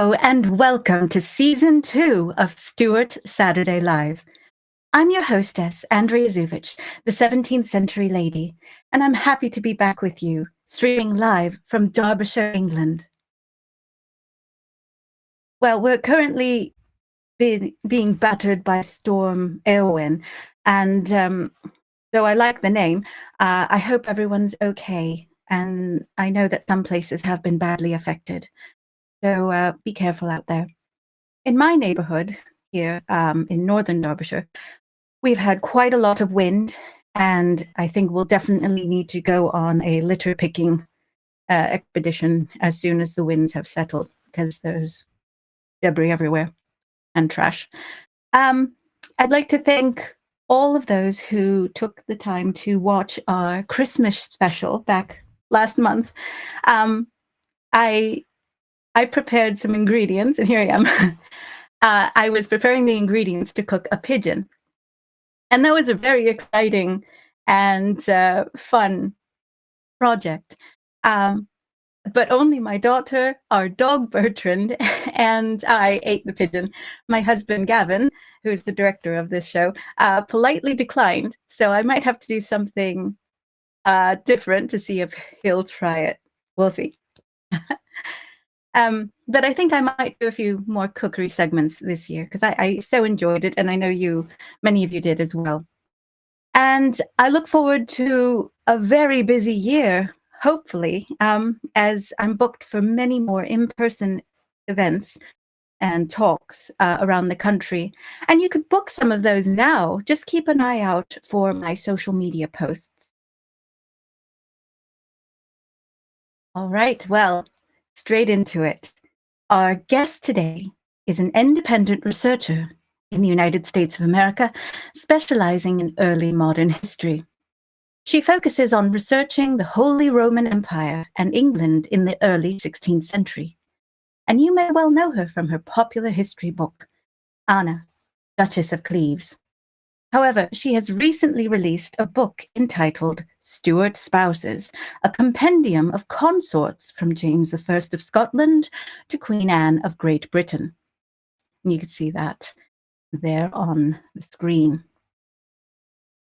Hello and welcome to Season 2 of Stuart Saturday Live. I'm your hostess, Andrea, the 17th century lady, and I'm happy to be back with you, streaming live from Derbyshire, England. Well, we're currently being battered by Storm Eowyn, and though I like the name, I hope everyone's okay, and I know that some places have been badly affected. So be careful out there. In my neighborhood here in northern Derbyshire, we've had quite a lot of wind, and I think we'll definitely need to go on a litter picking expedition as soon as the winds have settled, because there's debris everywhere and trash. I'd like to thank all of those who took the time to watch our Christmas special back last month. I prepared some ingredients, and here I am. I was preparing the ingredients to cook a pigeon. And that was a very exciting and fun project. But only my daughter, our dog Bertrand, and I ate the pigeon. My husband, Gavin, who is the director of this show, politely declined. So I might have to do something different to see if he'll try it. We'll see. But I think I might do a few more cookery segments this year because I so enjoyed it, and I know many of you did as well. And I look forward to a very busy year, hopefully, as I'm booked for many more in-person events and talks around the country. And you could book some of those now. Just keep an eye out for my social media posts. All right, well, straight into it. Our guest today is an independent researcher in the United States of America, specializing in early modern history. She focuses on researching the Holy Roman Empire and England in the early 16th century. And you may well know her from her popular history book, Anna, Duchess of Cleves. However, she has recently released a book entitled Stuart Spouses, a compendium of consorts from James I of Scotland to Queen Anne of Great Britain. And you can see that there on the screen.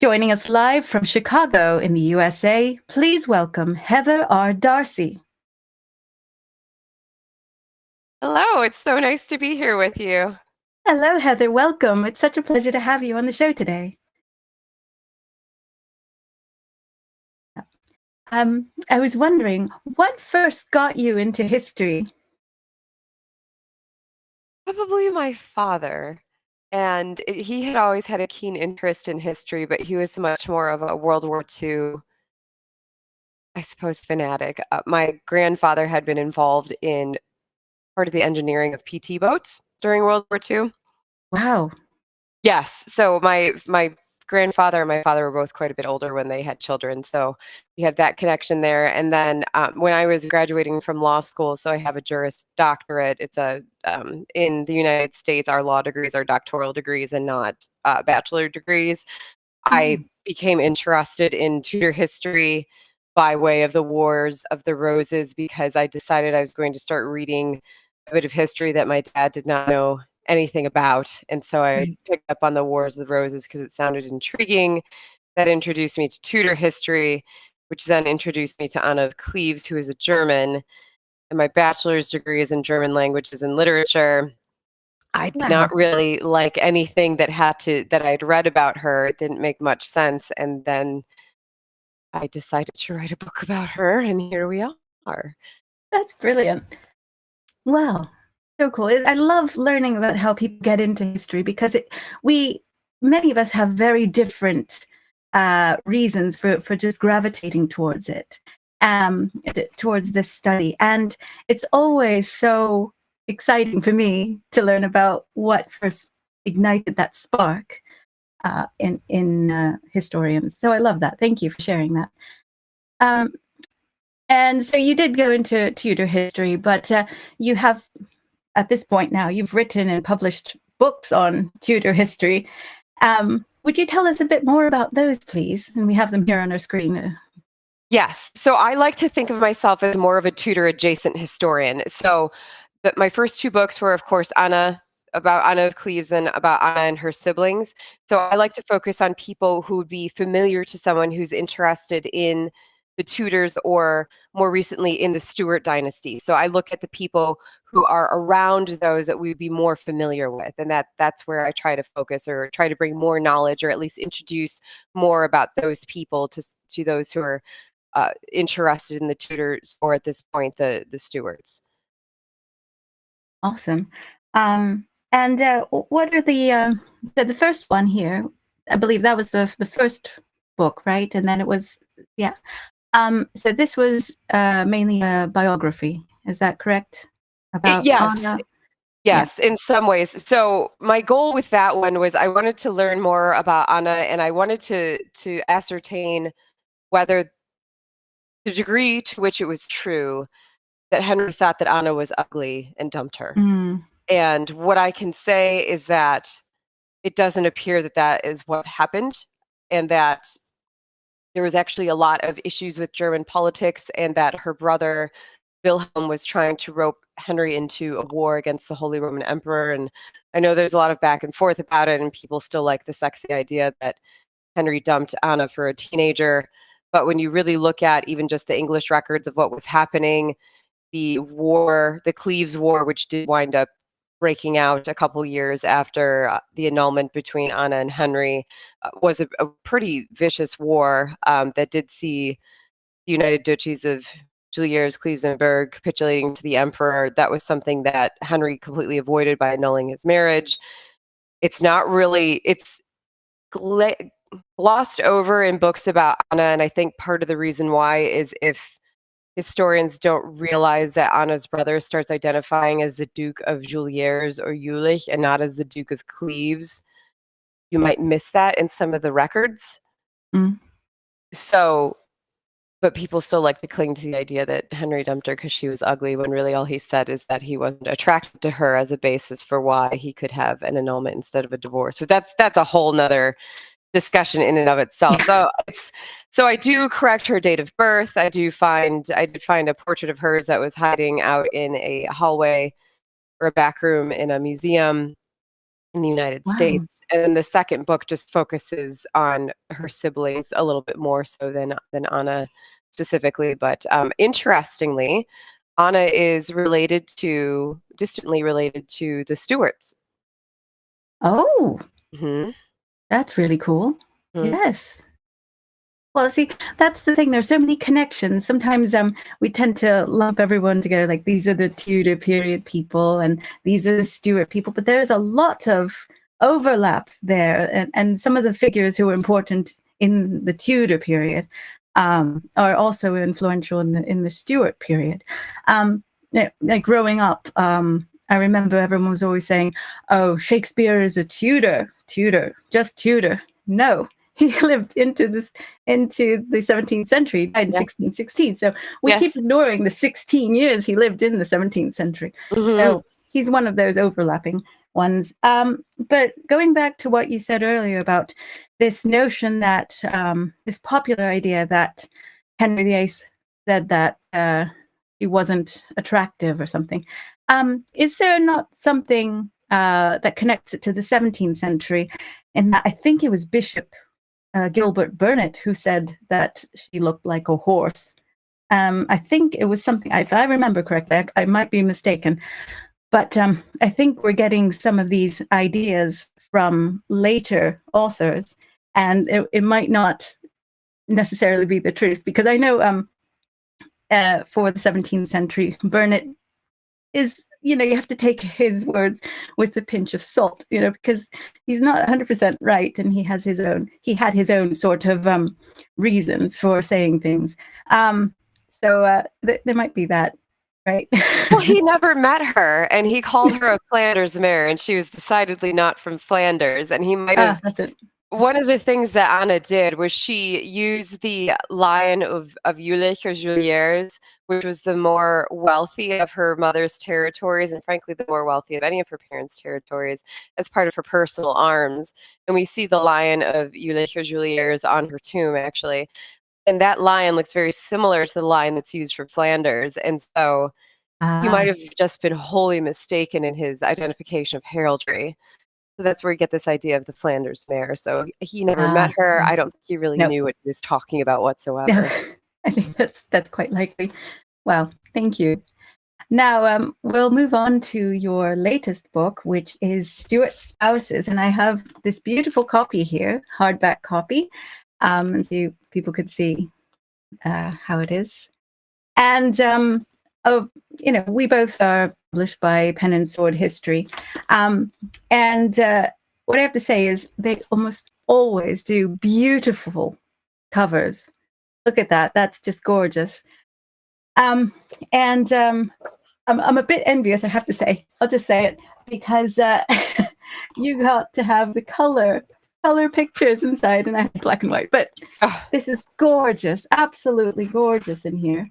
Joining us live from Chicago in the USA, please welcome Heather R. Darsie. Hello, it's so nice to be here with you. Hello, Heather. Welcome. It's such a pleasure to have you on the show today. I was wondering, what first got you into history? Probably my father. And he had always had a keen interest in history, but he was much more of a World War II, I suppose, fanatic. My grandfather had been involved in part of the engineering of PT boats during World War II. Wow. Yes. So my grandfather and my father were both quite a bit older when they had children. So we have that connection there. And then when I was graduating from law school, so I have a Juris Doctorate. It's in the United States, our law degrees are doctoral degrees and not bachelor degrees. I became interested in Tudor history by way of the Wars of the Roses because I decided I was going to start reading a bit of history that my dad did not know anything about. And so I picked up on the Wars of the Roses because it sounded intriguing. That introduced me to Tudor history, which then introduced me to Anna of Cleves, who is a German. And my bachelor's degree is in German languages and literature. I did not really like anything that I'd read about her. It didn't make much sense. And then I decided to write a book about her, and here we are. That's brilliant. Wow. So cool. I love learning about how people get into history because many of us have very different reasons for just gravitating towards it, towards this study. And it's always so exciting for me to learn about what first ignited that spark in historians. So I love that. Thank you for sharing that. And so you did go into Tudor history, but you have, at this point now, you've written and published books on Tudor history. Would you tell us a bit more about those, please? And we have them here on our screen. Yes. So I like to think of myself as more of a Tudor adjacent historian. So my first two books were, of course, about Anna of Cleves and about Anna and her siblings. So I like to focus on people who would be familiar to someone who's interested in the Tudors or more recently in the Stuart dynasty. So I look at the people who are around those that we'd be more familiar with. And that's where I try to focus or try to bring more knowledge or at least introduce more about those people to those who are interested in the Tudors or at this point, the Stuarts. Awesome. And what are the first one here? I believe that was the first book, right? And then it was, yeah. So this was mainly a biography. Is that correct? About Yes, Anna? Yeah. yes, in some ways. So my goal with that one was I wanted to learn more about Anna, and I wanted to ascertain whether the degree to which it was true that Henry thought that Anna was ugly and dumped her. Mm, And what I can say is that it doesn't appear that that is what happened, and that there was actually a lot of issues with German politics, and that her brother Wilhelm was trying to rope Henry into a war against the Holy Roman Emperor. And I know there's a lot of back and forth about it, and people still like the sexy idea that Henry dumped Anna for a teenager. But when you really look at even just the English records of what was happening, the Cleves War, which did wind up breaking out a couple years after the annulment between Anna and Henry, was a pretty vicious war that did see the United Duchies of Juliers, Cleves, and Berg capitulating to the emperor. That was something that Henry completely avoided by annulling his marriage. It's not really, it's glossed over in books about Anna, and I think part of the reason why is if historians don't realize that Anna's brother starts identifying as the Duke of Juliers or Jülich and not as the Duke of Cleves, you might miss that in some of the records. mm. So, but people still like to cling to the idea that Henry dumped her because she was ugly, when really all he said is that he wasn't attracted to her as a basis for why he could have an annulment instead of a divorce. But that's a whole nother discussion in and of itself. So I do correct her date of birth. I did find a portrait of hers that was hiding out in a hallway or a back room in a museum in the United Wow. States. And then the second book just focuses on her siblings a little bit more so than Anna specifically. But interestingly, Anna is distantly related to the Stuarts. Oh, Hmm. that's really cool. Hmm. Yes. Well, see, that's the thing. There's so many connections. Sometimes we tend to lump everyone together, like these are the Tudor period people and these are the Stuart people, but there's a lot of overlap there. And some of the figures who were important in the Tudor period are also influential in the Stuart period. Like growing up, I remember everyone was always saying, "Oh, Shakespeare is a Tudor, just Tudor." No, he lived into the 17th century, died in Yeah. 1616. So we keep Yes. ignoring the 16 years he lived in the 17th century. Hmm. So he's one of those overlapping ones. But going back to what you said earlier about this notion that this popular idea that Henry VIII said that he wasn't attractive or something. Is there not something that connects it to the 17th century? And I think it was Bishop Gilbert Burnet who said that she looked like a horse. I think it was something, if I remember correctly, I might be mistaken, but I think we're getting some of these ideas from later authors, and it might not necessarily be the truth, because I know for the 17th century, Burnet is, you have to take his words with a pinch of salt, because he's not 100% right, and he had his own sort of reasons for saying things. So there might be that, right? Well, he never met her, and he called her a Flanders mare, and she was decidedly not from Flanders. And he might have. That's it. One of the things that Anna did was she used the Lion of Jülich or Juliers, which was the more wealthy of her mother's territories, and frankly, the more wealthy of any of her parents' territories, as part of her personal arms. And we see the Lion of Jülich or Juliers on her tomb, actually. And that lion looks very similar to the lion that's used for Flanders. And so He Ah, might have just been wholly mistaken in his identification of heraldry. So that's where we get this idea of the Flanders mare. So he never met her. I don't think he really no, knew what he was talking about no, whatsoever. I think that's quite likely. Well, thank you. Now, we'll move on to your latest book, which is Stuart Spouses. And I have this beautiful copy here, hardback copy, and so people could see how it is. And, oh, we both are published by Pen and Sword History. And what I have to say is they almost always do beautiful covers. Look at that. That's just gorgeous. And I'm a bit envious, I have to say. I'll just say it because you got to have the color pictures inside, and I have black and white. But Oh, this is gorgeous, absolutely gorgeous in here.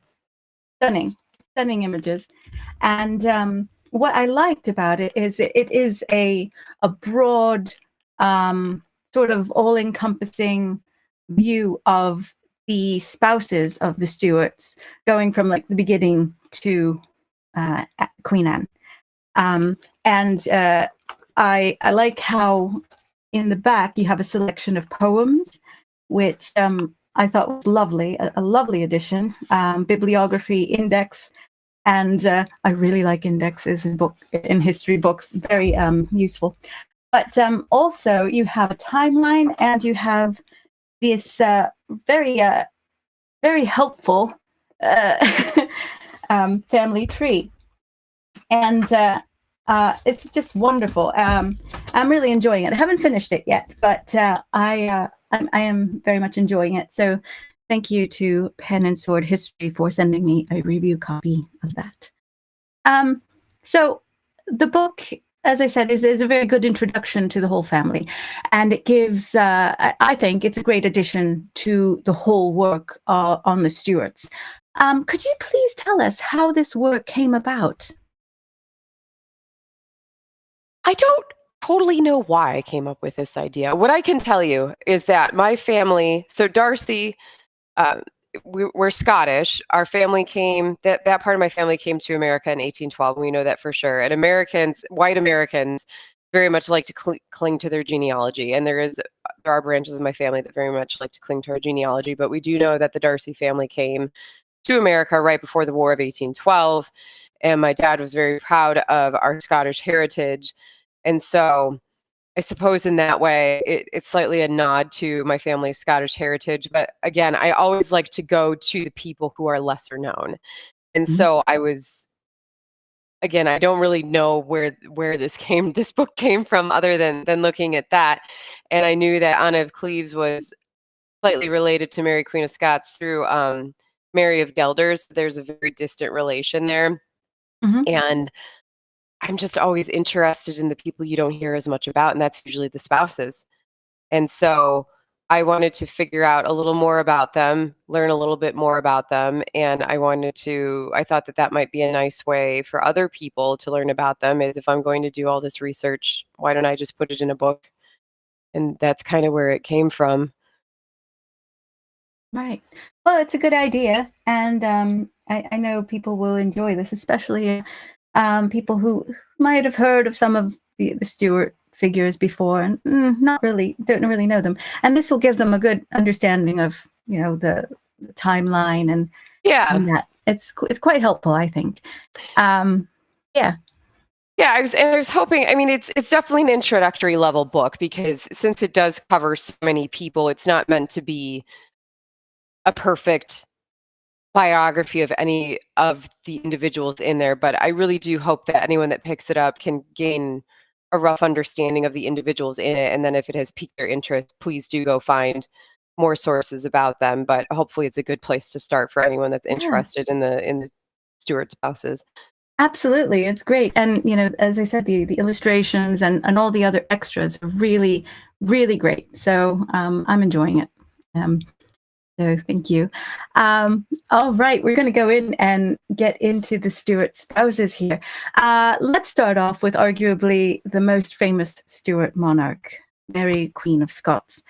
Stunning, stunning images. And what I liked about it is it is a broad, sort of all-encompassing view of the spouses of the Stuarts, going from like the beginning to Queen Anne. And I like how in the back you have a selection of poems, which I thought was lovely, a lovely addition. Bibliography, index, and I really like indexes in history books. Very useful. But also you have a timeline, and you have this very very helpful family tree. And it's just wonderful. I'm really enjoying it. I haven't finished it yet, but I am very much enjoying it. So thank you to Pen and Sword History for sending me a review copy of that. So the book, as I said, is a very good introduction to the whole family, and it gives, I think, it's a great addition to the whole work on the Stuarts. Could you please tell us how this work came about? I don't totally know why I came up with this idea. What I can tell you is that my family, so Darsie, uh, we're Scottish. Our family came, that part of my family came to America in 1812. We know that for sure. And Americans, white Americans, very much like to cling to their genealogy. And there are branches of my family that very much like to cling to our genealogy. But we do know that the Darsie family came to America right before the War of 1812. And my dad was very proud of our Scottish heritage. And so I suppose in that way, it's slightly a nod to my family's Scottish heritage. But again, I always like to go to the people who are lesser known. And Mhm. so again, I don't really know where this book came from other than looking at that. And I knew that Anna of Cleves was slightly related to Mary Queen of Scots through Mary of Guelders. There's a very distant relation there. Mhm. And I'm just always interested in the people you don't hear as much about, and that's usually the spouses. And so I wanted to figure out a little more about them, learn a little bit more about them, and I thought that that might be a nice way for other people to learn about them, is if I'm going to do all this research, why don't I just put it in a book? And that's kind of where it came from. Right. Well, it's a good idea, and I know people will enjoy this, especially people who might have heard of some of the Stuart figures before and don't really know them. And this will give them a good understanding of the timeline Yeah. and that. It's quite helpful, I think. Um, yeah. Yeah, I was hoping. I mean, it's definitely an introductory level book because since it does cover so many people, it's not meant to be a perfect biography of any of the individuals in there. But I really do hope that anyone that picks it up can gain a rough understanding of the individuals in it. And then if it has piqued their interest, please do go find more sources about them. But hopefully, it's a good place to start for anyone that's Yeah. interested in the Stuart spouses. Absolutely, it's great. And as I said, the illustrations and all the other extras are really, really great. So I'm enjoying it. Um, So thank you. All right, we're going to go in and get into the Stuart spouses here. Let's start off with arguably the most famous Stuart monarch, Mary, Queen of Scots.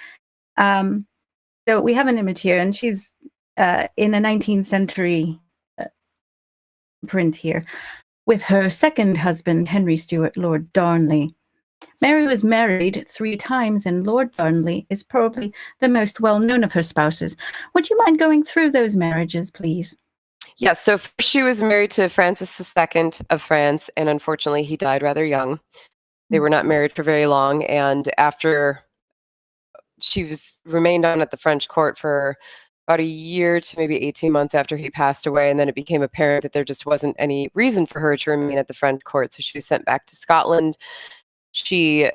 So we have an image here, and she's in a 19th century print here, with her second husband, Henry Stuart, Lord Darnley. Mary was married 3 times, and Lord Darnley is probably the most well-known of her spouses. Would you mind going through those marriages, please? Yes, so she was married to Francis II of France, and unfortunately, he died rather young. They were not married for very long, and after she remained on at the French court for about a year to maybe 18 months after he passed away, and then it became apparent that there just wasn't any reason for her to remain at the French court, so she was sent back to Scotland. She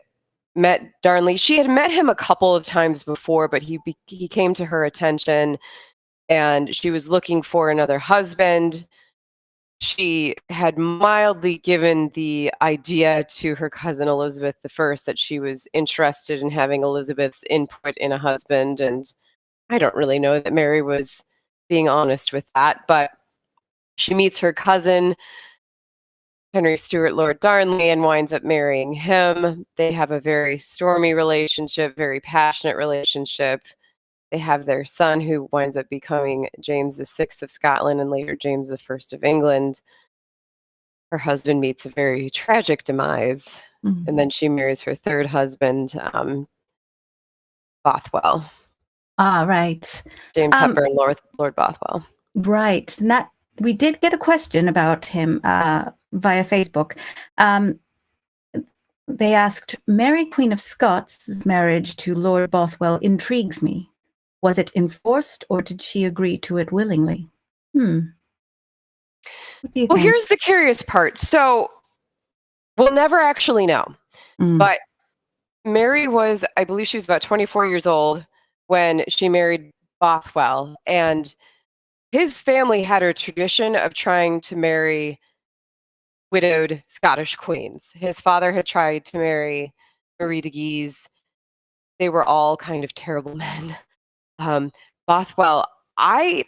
met Darnley. She had met him a couple of times before, but he came to her attention, and she was looking for another husband. She had mildly given the idea to her cousin Elizabeth I that she was interested in having Elizabeth's input in a husband, and I don't really know that Mary was being honest with that, but she meets her cousin, Henry Stuart Lord Darnley, and winds up marrying him. They have a very stormy relationship, very passionate relationship. They have their son, who winds up becoming James VI of Scotland and later James I of England. Her husband meets a very tragic demise, and then she marries her third husband, Bothwell. Right. James Hepburn, Lord Bothwell. Right. And that we did get a question about him via Facebook. They asked, Mary, Queen of Scots' marriage to Lord Bothwell intrigues me. Was it enforced, or did she agree to it willingly? What do you Well, think? here's the curious part. So we'll never actually know. But Mary was, I believe she was about 24 years old when she married Bothwell. And his family had a tradition of trying to marry widowed Scottish queens. His father had tried to marry Marie de Guise. They were all kind of terrible men. Bothwell, I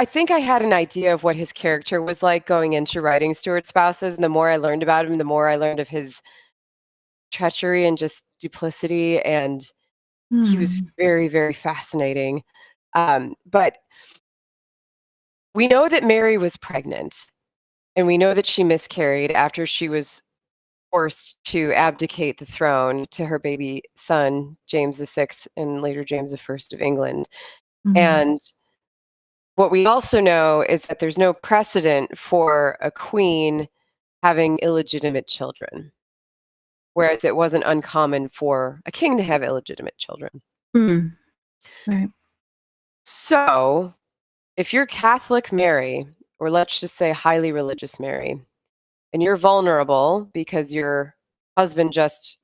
think I had an idea of what his character was like going into writing Stuart Spouses, and the more I learned about him, the more I learned of his treachery and just duplicity, and he was very, very fascinating. But we know that Mary was pregnant, and we know that she miscarried after she was forced to abdicate the throne to her baby son, James VI, and later James I of England. And what we also know is that there's no precedent for a queen having illegitimate children, whereas it wasn't uncommon for a king to have illegitimate children. Right. So if you're Catholic Mary, or let's just say highly religious Mary, and you're vulnerable because your husband just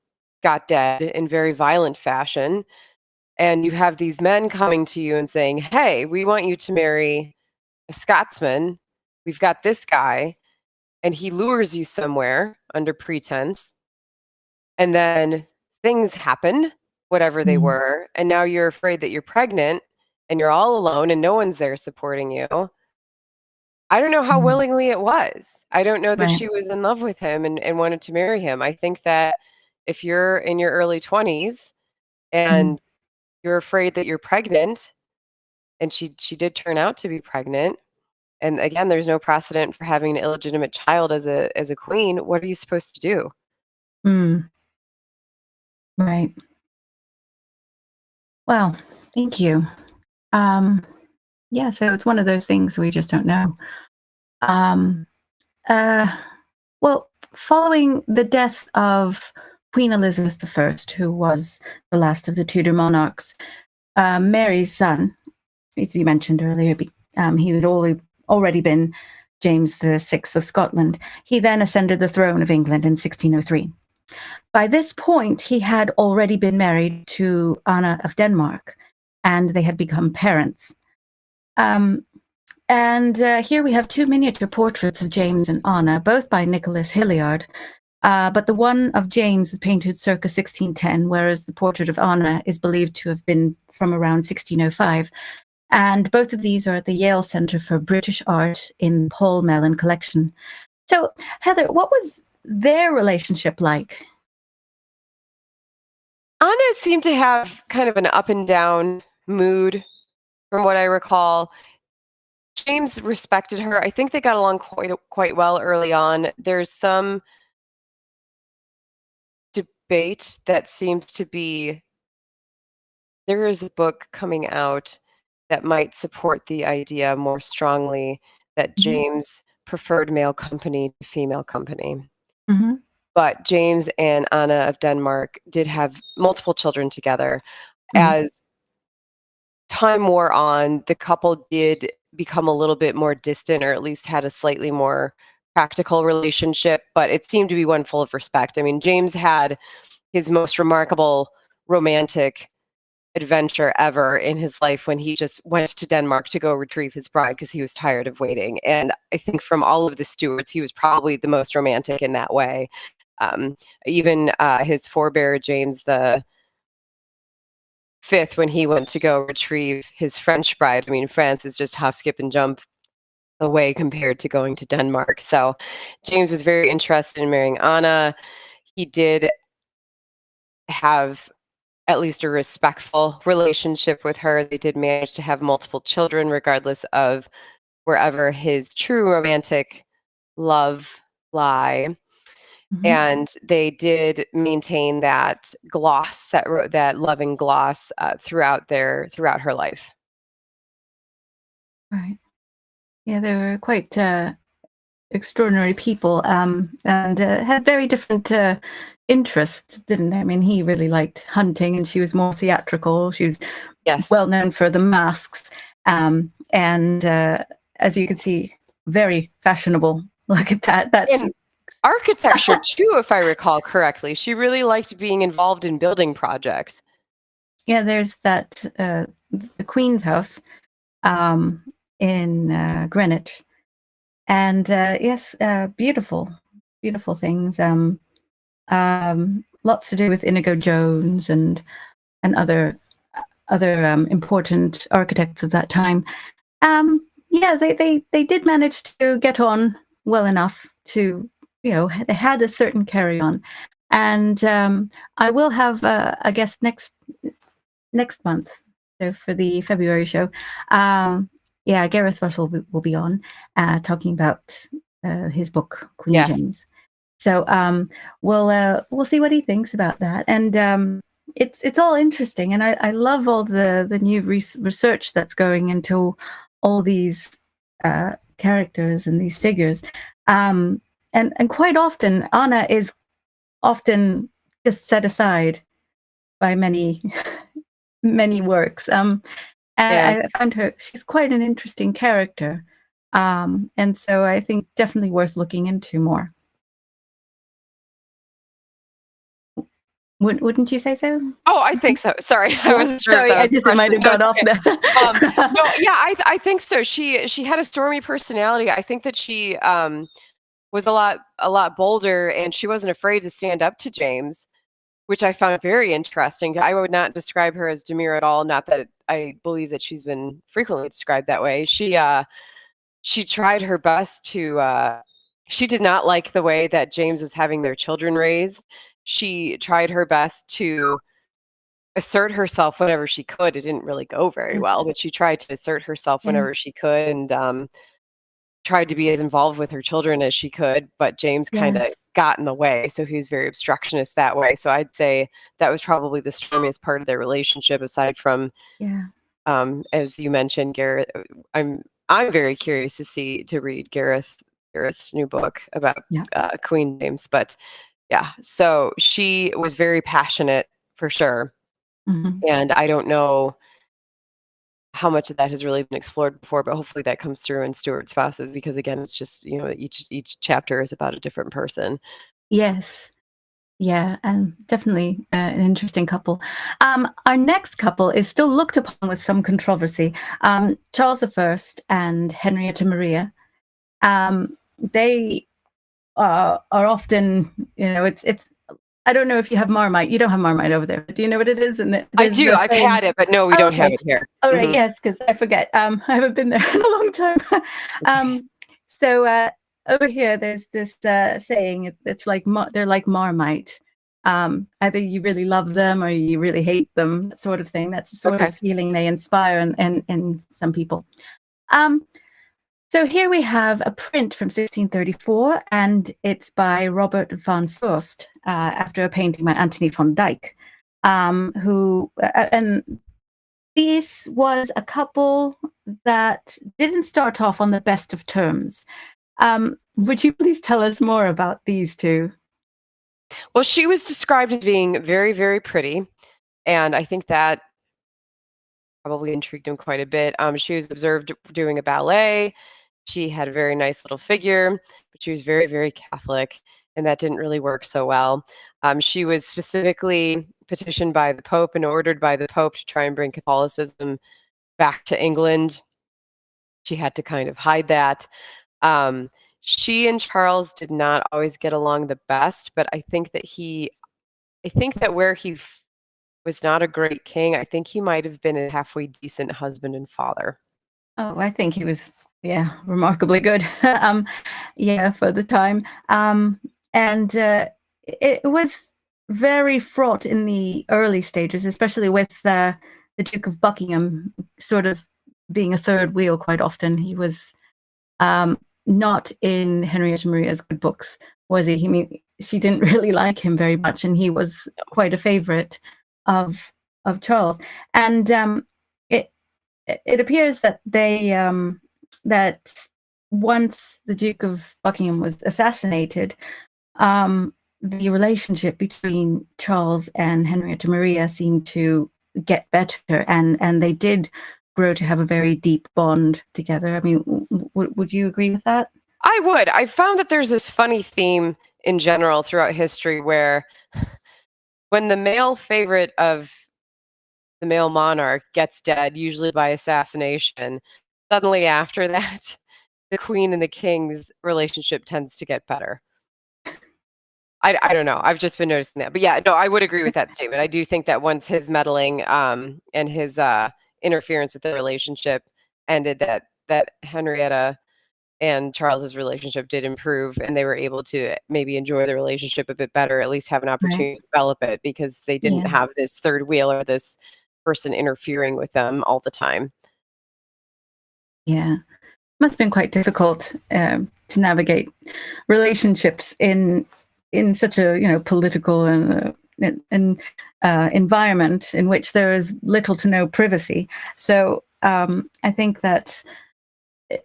got dead in very violent fashion, and you have these men coming to you and saying, hey, we want you to marry a Scotsman. We've got this guy, and he lures you somewhere under pretense. And then things happen, whatever they were, and now you're afraid that you're pregnant and you're all alone and no one's there supporting you. I don't know how willingly it was. I don't know that Right. she was in love with him and wanted to marry him. I think that if you're in your early 20s and you're afraid that you're pregnant, and she did turn out to be pregnant, and again, there's no precedent for having an illegitimate child as a queen, what are you supposed to do? Right. Well, thank you. Yeah, so it's one of those things we just don't know. Well, following the death of Queen Elizabeth I, who was the last of the Tudor monarchs, Mary's son, as you mentioned earlier, he had already been James VI of Scotland. He then ascended the throne of England in 1603. By this point, he had already been married to Anna of Denmark, and they had become parents. And here we have 2 miniature portraits of James and Anna, both by Nicholas Hilliard. But the one of James was painted circa 1610, whereas the portrait of Anna is believed to have been from around 1605. And both of these are at the Yale Center for British Art in Paul Mellon Collection. So, Heather, what was their relationship like? Anna seemed to have kind of an up and down mood, from what I recall. James respected her. I think they got along quite well early on. There's some debate that seems to be there is a book coming out that might support the idea more strongly that Mhm. James preferred male company to female company. Mhm. But James and Anna of Denmark did have multiple children together. Mhm. As time wore on, the couple did become a little bit more distant, or at least had a slightly more practical relationship, but it seemed to be one full of respect. I mean, James had his most remarkable romantic adventure ever in his life when he just went to Denmark to go retrieve his bride because he was tired of waiting. And I think from all of the Stuarts, he was probably the most romantic in that way. Even his forebear, James the Fifth, when he went to go retrieve his French bride. I mean, France is just hop, skip, and jump away compared to going to Denmark. So James was very interested in marrying Anna. He did have at least a respectful relationship with her. They did manage to have multiple children, regardless of wherever his true romantic love lie. Mhm. And they did maintain that gloss, that loving gloss, throughout her life. Right. Yeah, they were quite extraordinary people, and had very different interests, didn't they? I mean, he really liked hunting, and she was more theatrical. She was Yes, well known for the masks, and as you can see, very fashionable. Look at that. That's and architecture too, if I recall correctly. She really liked being involved in building projects. yeah. There's that the Queen's house um, in Greenwich, and yes, beautiful, beautiful things. Lots to do with Inigo Jones and other important architects of that time. Yeah, they did manage to get on well enough to, they had a certain carry on, and I will have a guest next month. So for the February show, yeah, Gareth Russell will be on talking about his book Queen Yes. James. So we'll see what he thinks about that, and it's all interesting, and I love all the new research that's going into all these characters and these figures, and quite often Anna is often just set aside by many many works. Yeah. I find she's quite an interesting character, and so I think definitely worth looking into more. Wouldn't you say so? Oh, I think so. Sorry, I Yeah. wasn't sure if Sorry, that I was a just it might question. have No, gone it's off okay. there. No, yeah, I think so. She had a stormy personality. I think that she was a lot bolder, and she wasn't afraid to stand up to James, which I found very interesting. I would not describe her as demure at all. Not that I believe that she's been frequently described that way. She tried her best to. She did not like the way that James was having their children raised. She tried her best to assert herself whenever she could. It didn't really go very Yes, well, but she tried to assert herself yeah, whenever she could, and tried to be as involved with her children as she could. But James kind of yes, got in the way, so he was very obstructionist that way. So I'd say that was probably the stormiest part of their relationship, aside from, yeah, as you mentioned, Gareth. I'm very curious to read Gareth's new book about yeah. Queen James. But yeah, so she was very passionate for sure. Mhm. And I don't know how much of that has really been explored before, but hopefully that comes through in Stuart Spouses because again, it's just, each chapter is about a different person. Yes, yeah, and definitely an interesting couple. Our next couple is still looked upon with some controversy. Charles I and Henrietta Maria. They are often, it's. I don't know if you have Marmite. You don't have Marmite over there. Do you know what it is? And I there's do. the I've saying. had it, but no, we Oh, don't have okay. it here. All right. Mhm. Yes, because I forget. I haven't been there in a long time. It's okay. um, so over here, there's this saying. It's like they're like Marmite. Either you really love them or you really hate them. That sort of thing. That's the sort Okay. of feeling they inspire in some people. Um, So here we have a print from 1634, and it's by Robert van Furst, after a painting by Anthony van Dyck, and this was a couple that didn't start off on the best of terms. Would you please tell us more about these two? Well, she was described as being very, very pretty, and I think that probably intrigued him quite a bit. She was observed doing a ballet. She had a very nice little figure, but she was very, very Catholic, and that didn't really work so well. She was specifically petitioned by the Pope and ordered by the Pope to try and bring Catholicism back to England. She had to kind of hide that. Um, she and Charles did not always get along the best, but I think that where was not a great king, I think he might have been a halfway decent husband and father. Oh, I think he was, yeah, remarkably good. Yeah, for the time. And it was very fraught in the early stages, especially with the Duke of Buckingham sort of being a third wheel quite often. He was not in Henrietta Maria's good books, was he? She didn't really like him very much, and he was quite a favorite of Charles. And it it appears that that once the Duke of Buckingham was assassinated, the relationship between Charles and Henrietta Maria seemed to get better, and they did grow to have a very deep bond together. I mean, would you agree with that? I would. I found that there's this funny theme in general throughout history where when the male favorite of the male monarch gets dead, usually by assassination, suddenly after that, the queen and the king's relationship tends to get better. I don't know. I've just been noticing that. But yeah, no, I would agree with that statement. I do think that once his meddling and his interference with the relationship ended, that Henrietta and Charles's relationship did improve, and they were able to maybe enjoy the relationship a bit better, at least have an Right. opportunity to develop it because they didn't Yeah. have this third wheel or this person interfering with them all the time. Yeah. Must have been quite difficult to navigate relationships in such a political and environment in which there is little to no privacy. So I think that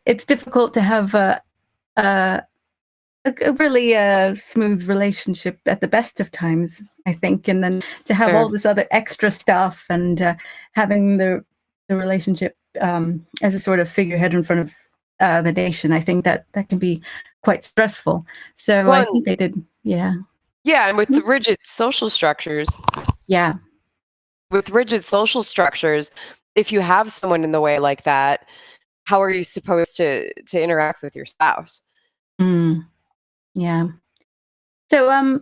it's difficult to have a, a really smooth relationship at the best of times, I think, and then to have Sure. all this other extra stuff and having the relationship as a sort of figurehead in front of the nation, I think that that can be quite stressful. So I One, think they did, yeah, yeah, and Mm, yeah, with rigid social structures, if you have someone in the way like that, how are you supposed to interact with your spouse? mm, yeah. So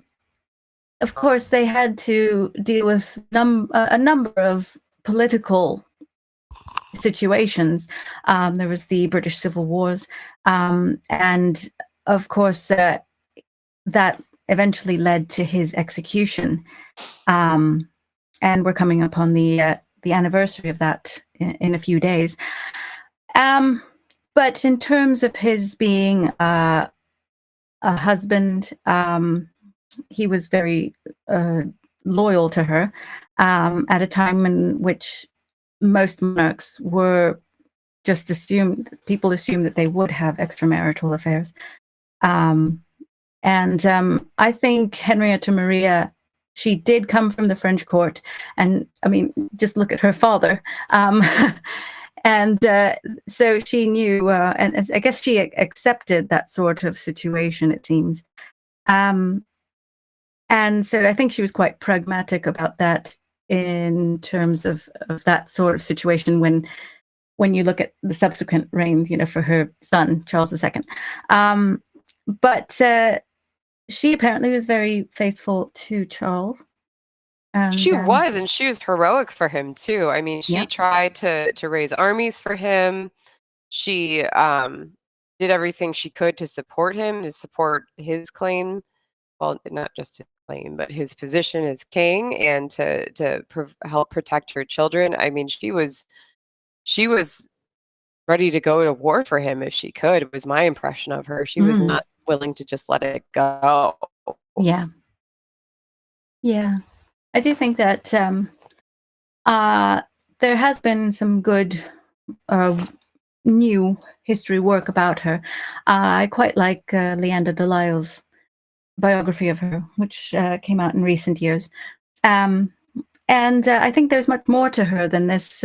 of course, they had to deal with a number of political situations. There was the British Civil Wars, and of course, that eventually led to his execution. Um, and we're coming up on the anniversary of that in a few days. Um, but in terms of his being a husband, he was very uh, loyal to her at a time in which most monarchs were just assumed, people assumed that they would have extramarital affairs. Um, and I think Henrietta Maria, she did come from the French court. And I mean, just look at her father. And so she knew, and I guess she accepted that sort of situation, it seems. Um, and so I think she was quite pragmatic about that in terms of that sort of situation when you look at the subsequent reigns, for her son, Charles II. But she apparently was very faithful to Charles. And She was, and she was heroic for him too. I mean, she yeah, tried to raise armies for him. She did everything she could to support him, to support his claim. Well, not just his claim, but his position as king, and to help protect her children. I mean, she was ready to go to war for him if she could, was my impression of her. She was not willing to just let it go. Yeah. Yeah. I do think that there has been some good new history work about her. I quite like Leander Delisle's biography of her, which came out in recent years. And I think there's much more to her than this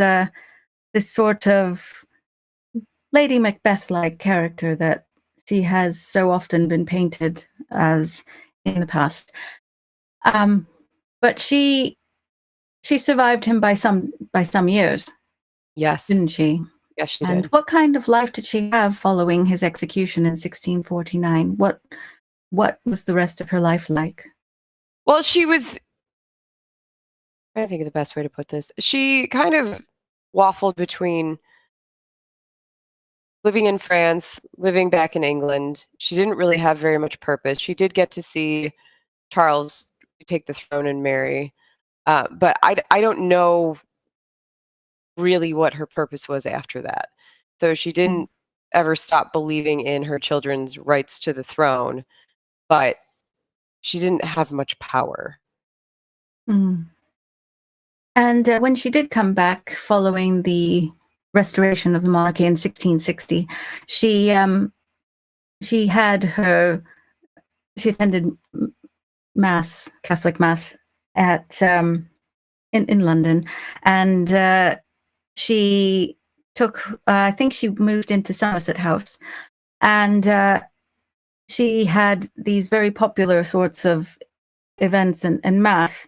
sort of Lady Macbeth-like character that she has so often been painted as in the past. But she survived him by some years, Yes. didn't she? Yes, she And did. what kind of life did she have following his execution in 1649? What was the rest of her life like? Well, she was, I think of the best way to put this. She kind of waffled between living in France, living back in England. She didn't really have very much purpose. She did get to see Charles take the throne and marry, but I don't know really what her purpose was after that. So she didn't ever stop believing in her children's rights to the throne, but she didn't have much power. Mm. And when she did come back following the restoration of the monarchy in 1660, she attended mass, Catholic mass at in London, and she took I think she moved into Somerset House, and she had these very popular sorts of events and mass,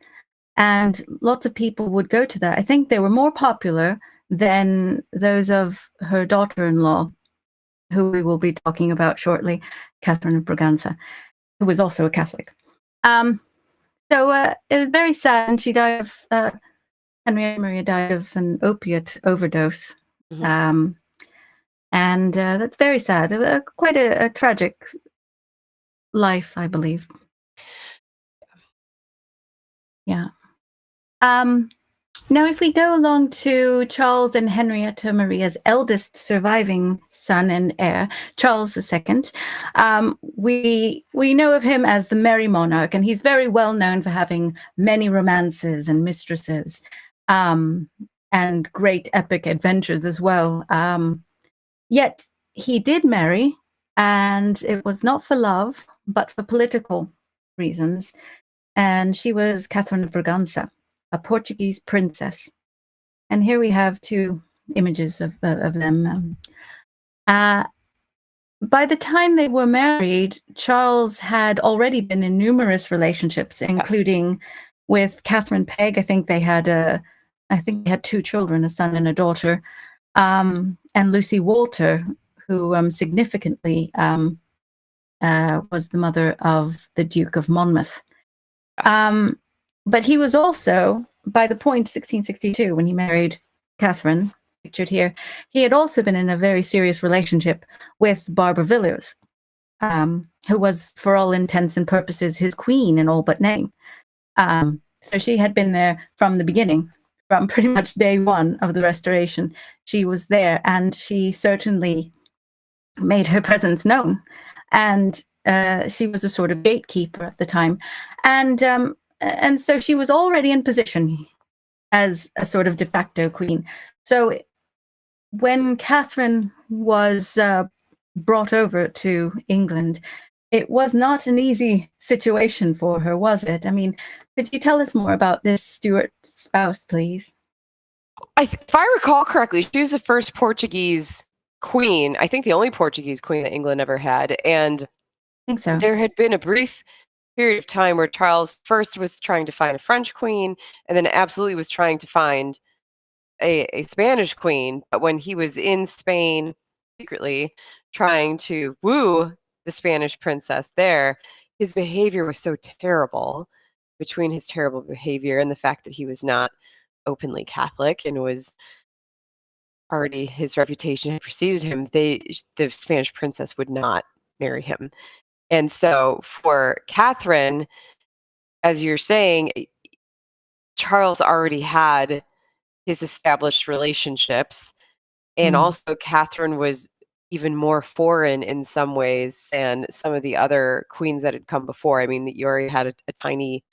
and lots of people would go to that. I think they were more popular than those of her daughter-in-law, who we will be talking about shortly, Catherine of Braganza, who was also a Catholic. So it was very sad, and she died of Henrietta Maria died of an opiate overdose, and that's very sad. Quite a tragic life, I believe. Yeah. Now, if we go along to Charles and Henrietta Maria's eldest surviving son and heir, Charles II, we know of him as the Merry Monarch, and he's very well known for having many romances and mistresses, and great epic adventures as well. Yet he did marry, and it was not for love, but for political reasons. And she was Catherine of Braganza, a Portuguese princess. And here we have two images of them. By the time they were married, Charles had already been in numerous relationships, including with Catherine Pegg. I think they had two children, a son and a daughter, and Lucy Walter, who significantly was the mother of the Duke of Monmouth. But he was also, by the point 1662, when he married Catherine, pictured here, he had also been in a very serious relationship with Barbara Villiers, who was, for all intents and purposes, his queen in all but name. So she had been there from the beginning, from pretty much day one of the restoration. She was there, and she certainly made her presence known. And she was a sort of gatekeeper at the time. And so she was already in position as a sort of de facto queen. So when Catherine was brought over to England, it was not an easy situation for her, was it? I mean, could you tell us more about this Stuart spouse, please? If I recall correctly, she was the first Portuguese queen, I think the only Portuguese queen that England ever had. And I think so. There had been a brief period of time where Charles first was trying to find a French queen, and then absolutely was trying to find a Spanish queen. But when he was in Spain secretly trying to woo the Spanish princess there, his behavior was so terrible. Between his terrible behavior and the fact that he was not openly Catholic and was already, his reputation had preceded him, the Spanish princess would not marry him. And so for Catherine, as you're saying, Charles already had his established relationships. And also Catherine was even more foreign in some ways than some of the other queens that had come before. I mean, you already had a tiny,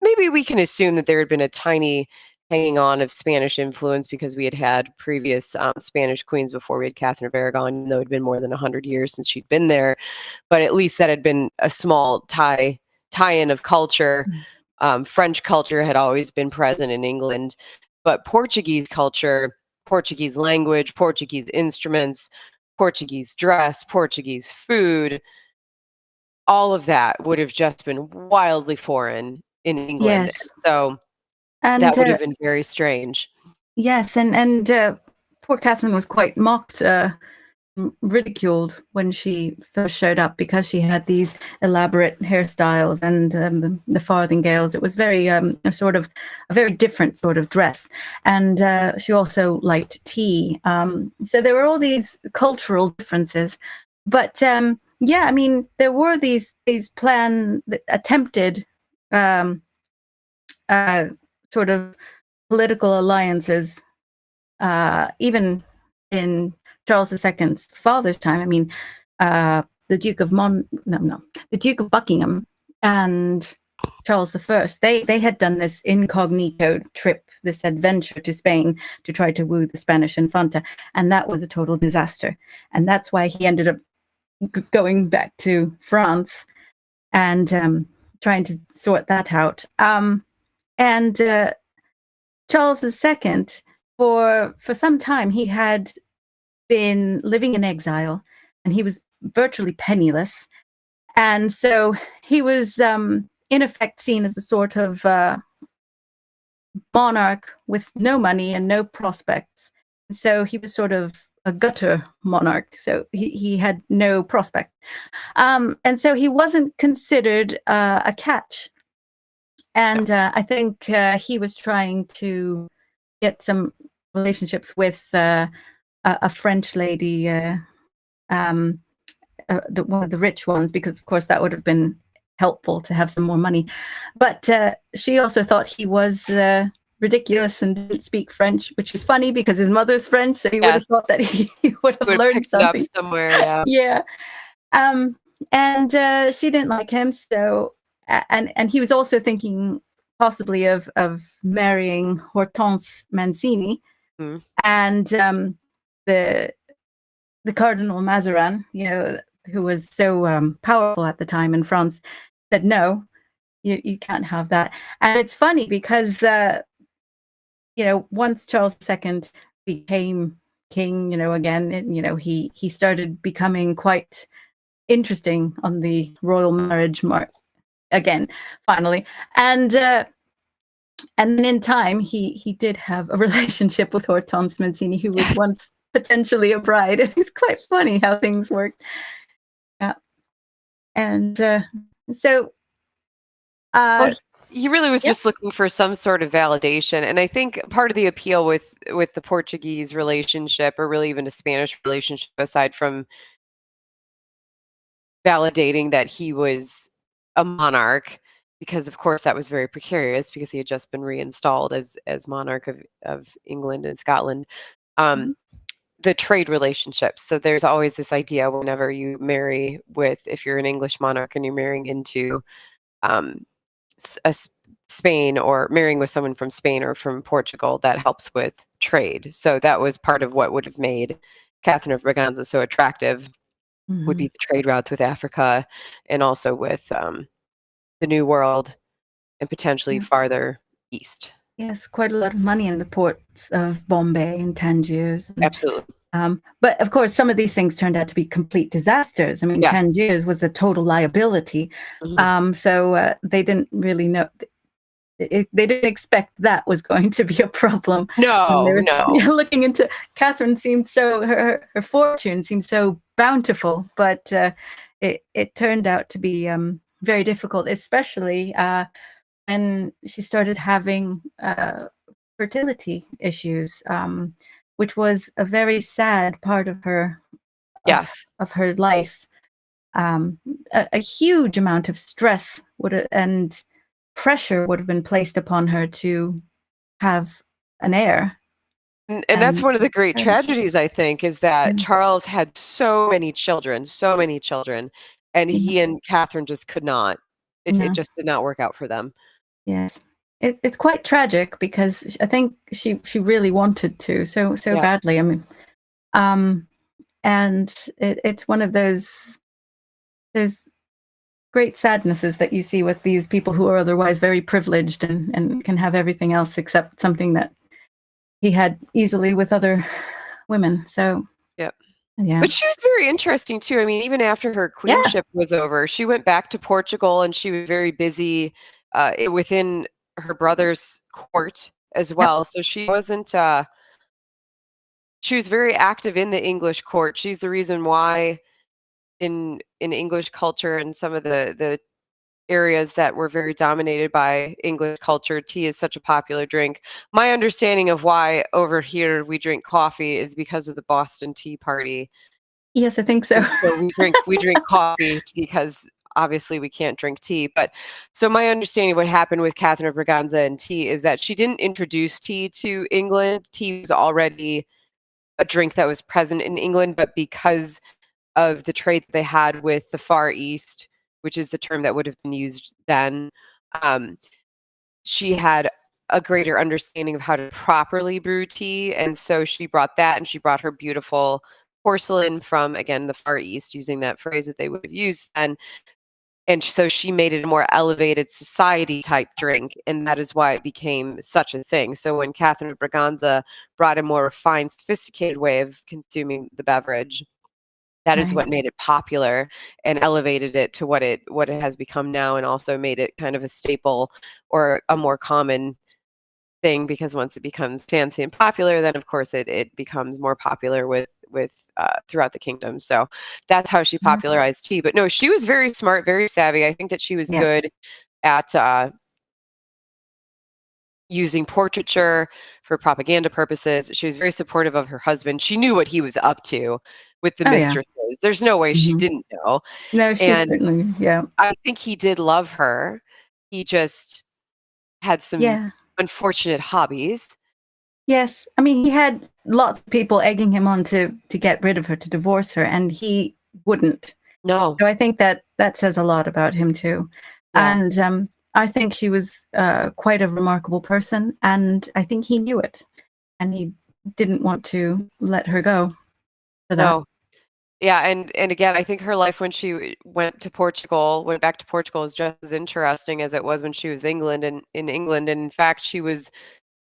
maybe we can assume that there had been a tiny hanging on of Spanish influence because we had previous Spanish queens before. We had Catherine of Aragon, even though it had been more than 100 years since she'd been there. But at least that had been a small tie-in of culture. French culture had always been present in England, but Portuguese culture, Portuguese language, Portuguese instruments, Portuguese dress, Portuguese food, all of that would have just been wildly foreign in England. Yes. So And that would have been very strange. yes, and poor Catherine was quite mocked, ridiculed when she first showed up because she had these elaborate hairstyles and the farthingales. It was very a very different sort of dress, and she also liked tea. So there were all these cultural differences, but yeah, I mean there were these attempted sort of political alliances, even in Charles II's father's time. I mean, the Duke of Buckingham and Charles I, they had done this incognito trip, this adventure to Spain to try to woo the Spanish Infanta, and that was a total disaster. And that's why he ended up going back to France and trying to sort that out. And Charles II, for some time, he had been living in exile, and he was virtually penniless. And so he was, in effect, seen as a sort of monarch with no money and no prospects. So he was sort of a gutter monarch. So he had no prospect. And so he wasn't considered a catch. And I think he was trying to get some relationships with a French lady, one of the rich ones, because of course that would have been helpful to have some more money. But she also thought he was ridiculous and didn't speak French, which is funny because his mother's French, so he would have thought that he would have learned picked something it up somewhere. Yeah. And she didn't like him, so and he was also thinking possibly of marrying Hortense Mancini, and the Cardinal Mazarin, who was so powerful at the time in France, said no, you can't have that. And it's funny because once Charles II became king, again, he started becoming quite interesting on the royal marriage mark again, finally. And then in time, he did have a relationship with Hortense Mancini, who was once potentially a bride. It's quite funny how things worked. Yeah. And so Well, he really was just looking for some sort of validation. And I think part of the appeal with the Portuguese relationship, or really even a Spanish relationship, aside from validating that he was a monarch, because of course that was very precarious because he had just been reinstalled as monarch of England and Scotland. The trade relationships. So there's always this idea whenever you marry if you're an English monarch and you're marrying into Spain, or marrying with someone from Spain or from Portugal, that helps with trade. So that was part of what would have made Catherine of Braganza so attractive, would be the trade routes with Africa and also with the New World and potentially farther east. Yes, quite a lot of money in the ports of Bombay and Tangiers. Absolutely. But of course, some of these things turned out to be complete disasters. I mean, Tangiers was a total liability. So they didn't really know. They didn't expect that was going to be a problem. No. Looking into Catherine seemed her fortune seemed so bountiful, but it turned out to be very difficult, especially when she started having fertility issues, which was a very sad part of her of her life. A huge amount of stress and pressure would have been placed upon her to have an heir. And that's And one of the great tragedies, I think, is that yeah, Charles had so many children, and yeah, he and Catherine just could not. It no, just did not work out for them. yes. It's quite tragic because I think she really wanted to so Yeah. badly. I mean, um, and it's one of those great sadnesses that you see with these people who are otherwise very privileged and can have everything else except something that he had easily with other women. So Yep. yeah, But she was very interesting too. I mean, even after her yeah, queenship was over, she went back to Portugal and she was very busy within her brother's court as yep, well. So she was very active in the English court. She's the reason why in English culture and some of the areas that were very dominated by English culture, tea is such a popular drink. My understanding of why over here we drink coffee is because of the Boston Tea Party. yes, I think so. And so we drink coffee because obviously we can't drink tea. But so my understanding of what happened with Catherine of Braganza and tea is that she didn't introduce tea to England. Tea was already a drink that was present in England, but because of the trade that they had with the Far East, which is the term that would have been used then, um, she had a greater understanding of how to properly brew tea. And so she brought that and she brought her beautiful porcelain from, again, the Far East, using that phrase that they would have used then. And so she made it a more elevated society type drink. And that is why it became such a thing. So when Catherine of Braganza brought a more refined, sophisticated way of consuming the beverage, that is Right, what made it popular and elevated it to what it has become now, and also made it kind of a staple or a more common thing, because once it becomes fancy and popular, then of course it becomes more popular with throughout the kingdom. So that's how she yeah, popularized tea. But no, she was very smart, very savvy. I think that she was yeah, good at using portraiture for propaganda purposes. She was very supportive of her husband. She knew what he was up to with the oh yeah. mistresses. There's no way she Hmm. didn't know. No, she And certainly, yeah, I think he did love her. He just had some yeah. unfortunate hobbies. Yes, I mean, he had lots of people egging him on to get rid of her, to divorce her, and he wouldn't. No. So I think that that says a lot about him too. Yeah. And I think she was quite a remarkable person, and I think he knew it, and he didn't want to let her go for that. No. Yeah, and again, I think her life when she went back to Portugal, is just as interesting as it was when she was England and in England. And in fact, she was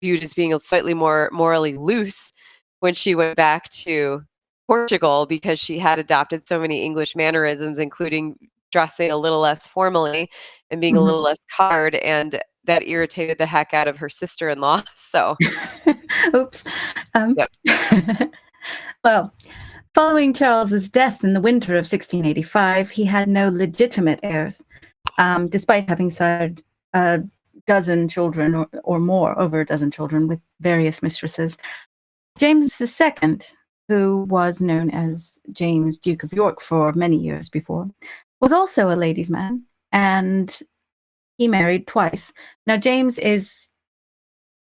viewed as being a slightly more morally loose when she went back to Portugal, because she had adopted so many English mannerisms, including dressing a little less formally and being a Mhm. little less covered, and that irritated the heck out of her sister-in-law. So, Oops. Um, yep. well, following Charles's death in the winter of 1685, he had no legitimate heirs, despite having sired a dozen children or more, over a dozen children with various mistresses. James II, who was known as James, Duke of York, for many years before, was also a ladies' man, and he married twice. Now, James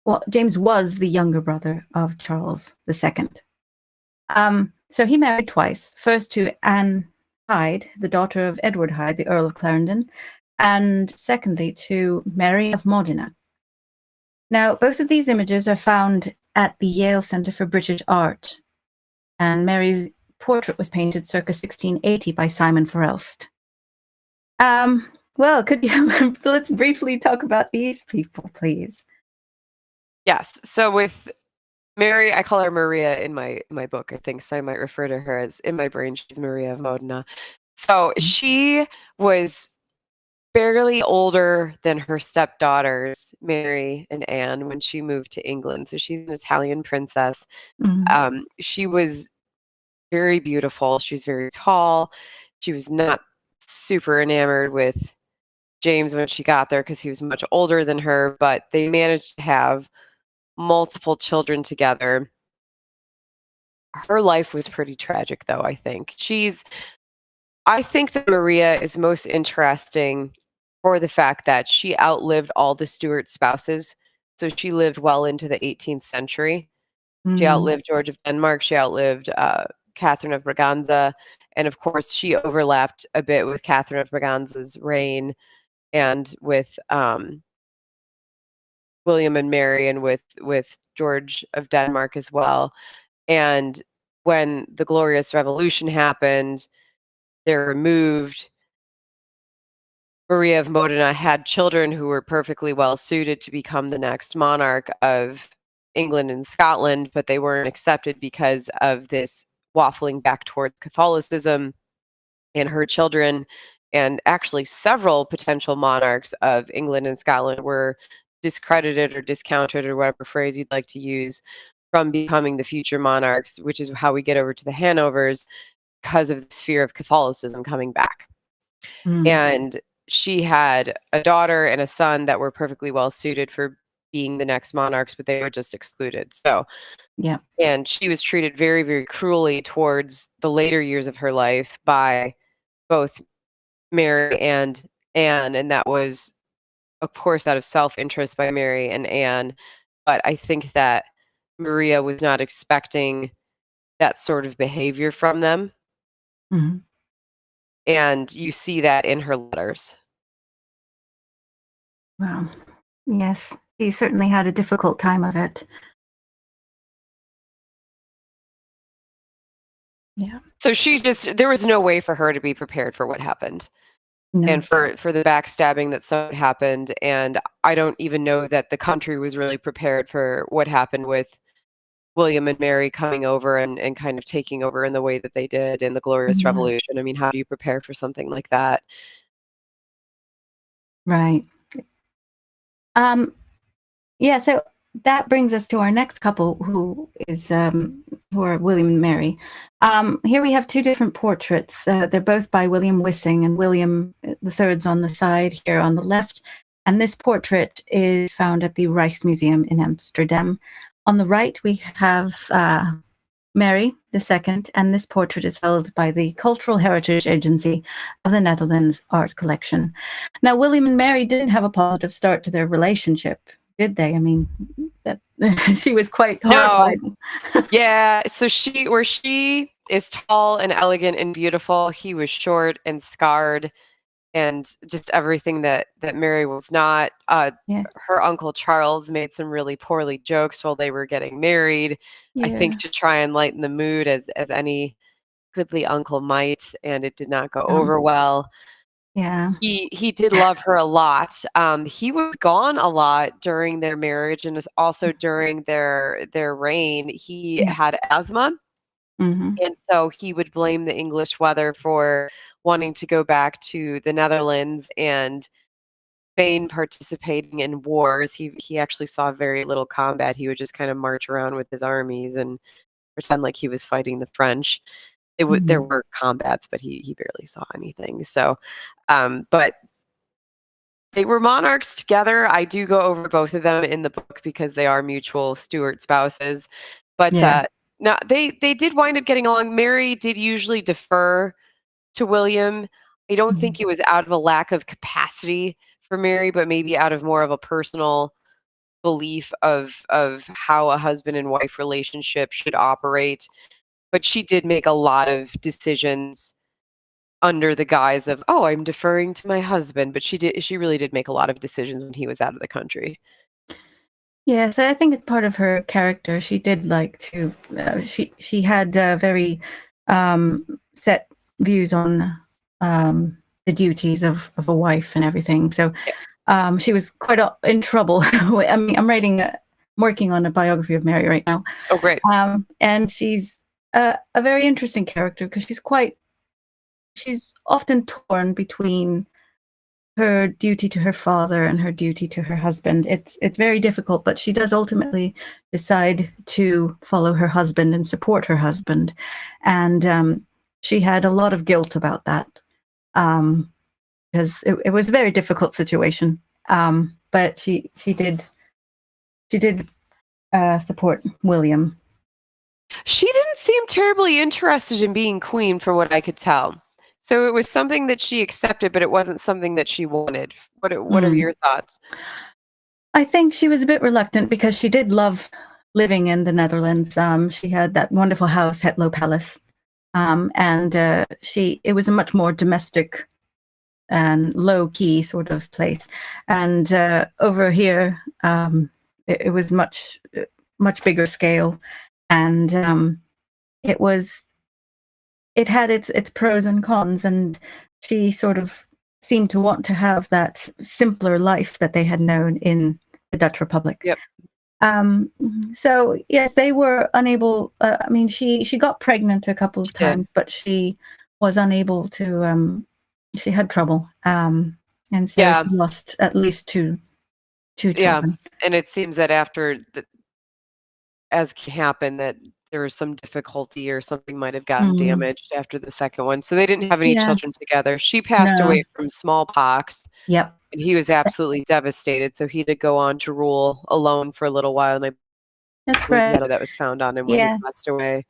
was the younger brother of Charles II. So he married twice, first to Anne Hyde, the daughter of Edward Hyde, the Earl of Clarendon, and secondly to Mary of Modena. Now, both of these images are found at the Yale Center for British Art, and Mary's portrait was painted circa 1680 by Simon Forelst. Well, could you let's briefly talk about these people, please? Yes. So with Mary, I call her Maria in my book, I think, so I might refer to her as, in my brain, she's Maria of Modena. So Mhm. she was barely older than her stepdaughters, Mary and Anne, when she moved to England. So she's an Italian princess. Mhm. She was very beautiful. She was very tall. She was not super enamored with James when she got there, because he was much older than her, but they managed to have multiple children together. Her life was pretty tragic, though, I think. I think that Maria is most interesting for the fact that she outlived all the Stuart spouses. So she lived well into the 18th century. She Mm. outlived George of Denmark. She outlived Catherine of Braganza. And of course, she overlapped a bit with Catherine of Braganza's reign and with William and Mary and with George of Denmark as well. And when the Glorious Revolution happened, they're removed. Maria of Modena had children who were perfectly well suited to become the next monarch of England and Scotland, but they weren't accepted because of this waffling back towards Catholicism. And her children, and actually several potential monarchs of England and Scotland, were discredited or discounted, or whatever phrase you'd like to use, from becoming the future monarchs, which is how we get over to the Hanovers, because of this fear of Catholicism coming back. Mm. And she had a daughter and a son that were perfectly well suited for being the next monarchs, but they were just excluded. So, Yeah. and she was treated very, very cruelly towards the later years of her life by both Mary and Anne, and that was, of course, out of self-interest by Mary and Anne. But I think that Maria was not expecting that sort of behavior from them, Mhm. and you see that in her letters. Wow. Yes, he certainly had a difficult time of it. Yeah. So there was no way for her to be prepared for what happened, No. and for the backstabbing that so happened. And I don't even know that the country was really prepared for what happened with William and Mary coming over and kind of taking over in the way that they did in the Glorious Yeah. Revolution. I mean, how do you prepare for something like that? Right. Um, yeah, so that brings us to our next couple who are William and Mary. Here we have two different portraits. They're both by William Wissing, and William the third's on the side here on the left. And this portrait is found at the Rijksmuseum in Amsterdam. On the right, we have Mary II, and this portrait is held by the Cultural Heritage Agency of the Netherlands Art Collection. Now, William and Mary didn't have a positive start to their relationship, did they? I mean, that she was quite No. horrified. Yeah. So she is tall and elegant and beautiful. He was short and scarred and just everything that Mary was not. Yeah, Her uncle Charles made some really poorly jokes while they were getting married, I think yeah, to try and lighten the mood as any goodly uncle might, and it did not go um, over well. yeah, He did love her a lot. He was gone a lot during their marriage and also during their reign. He yeah. had asthma, Hmm. and so he would blame the English weather for wanting to go back to the Netherlands and Spain participating in wars. He actually saw very little combat. He would just kind of march around with his armies and pretend like he was fighting the French. There Hmm. were combats, but he barely saw anything. So, but they were monarchs together. I do go over both of them in the book because they are mutual Stuart spouses. But Yeah. no, they did wind up getting along. Mary did usually defer to William. I don't Mhm. think it was out of a lack of capacity for Mary, but maybe out of more of a personal belief of how a husband and wife relationship should operate. But she did make a lot of decisions under the guise of, "Oh, I'm deferring to my husband," but she really did make a lot of decisions when he was out of the country. Yes, I think it's part of her character. She did like to. She had very set views on the duties of a wife and everything. So Yeah. she was quite in trouble. I mean, I'm working on a biography of Mary right now, Oh, great. and she's a very interesting character because she's often torn between her duty to her father and her duty to her husband. It's very difficult, but she does ultimately decide to follow her husband and support her husband, and she had a lot of guilt about that because it was a very difficult situation. But she did support William. She didn't seem terribly interested in being queen from what I could tell. So it was something that she accepted, but it wasn't something that she wanted. What are Mm. your thoughts? I think she was a bit reluctant because she did love living in the Netherlands. She had that wonderful house, Hetlo Palace, and it was a much more domestic and low key sort of place. And over here, it was much bigger scale, and it had its pros and cons, and she sort of seemed to want to have that simpler life that they had known in the Dutch Republic. Yep. So yes, they were unable. I mean, she got pregnant a couple of times, but she was unable to. She had trouble, and so she lost at least two children. And it seems that after as can happen, that there was some difficulty or something might have gotten damaged after the second one. So they didn't have any children together. She passed away from smallpox. Yep. And he was absolutely devastated. So he did go on to rule alone for a little while. And that's right. That was found on him when he passed away.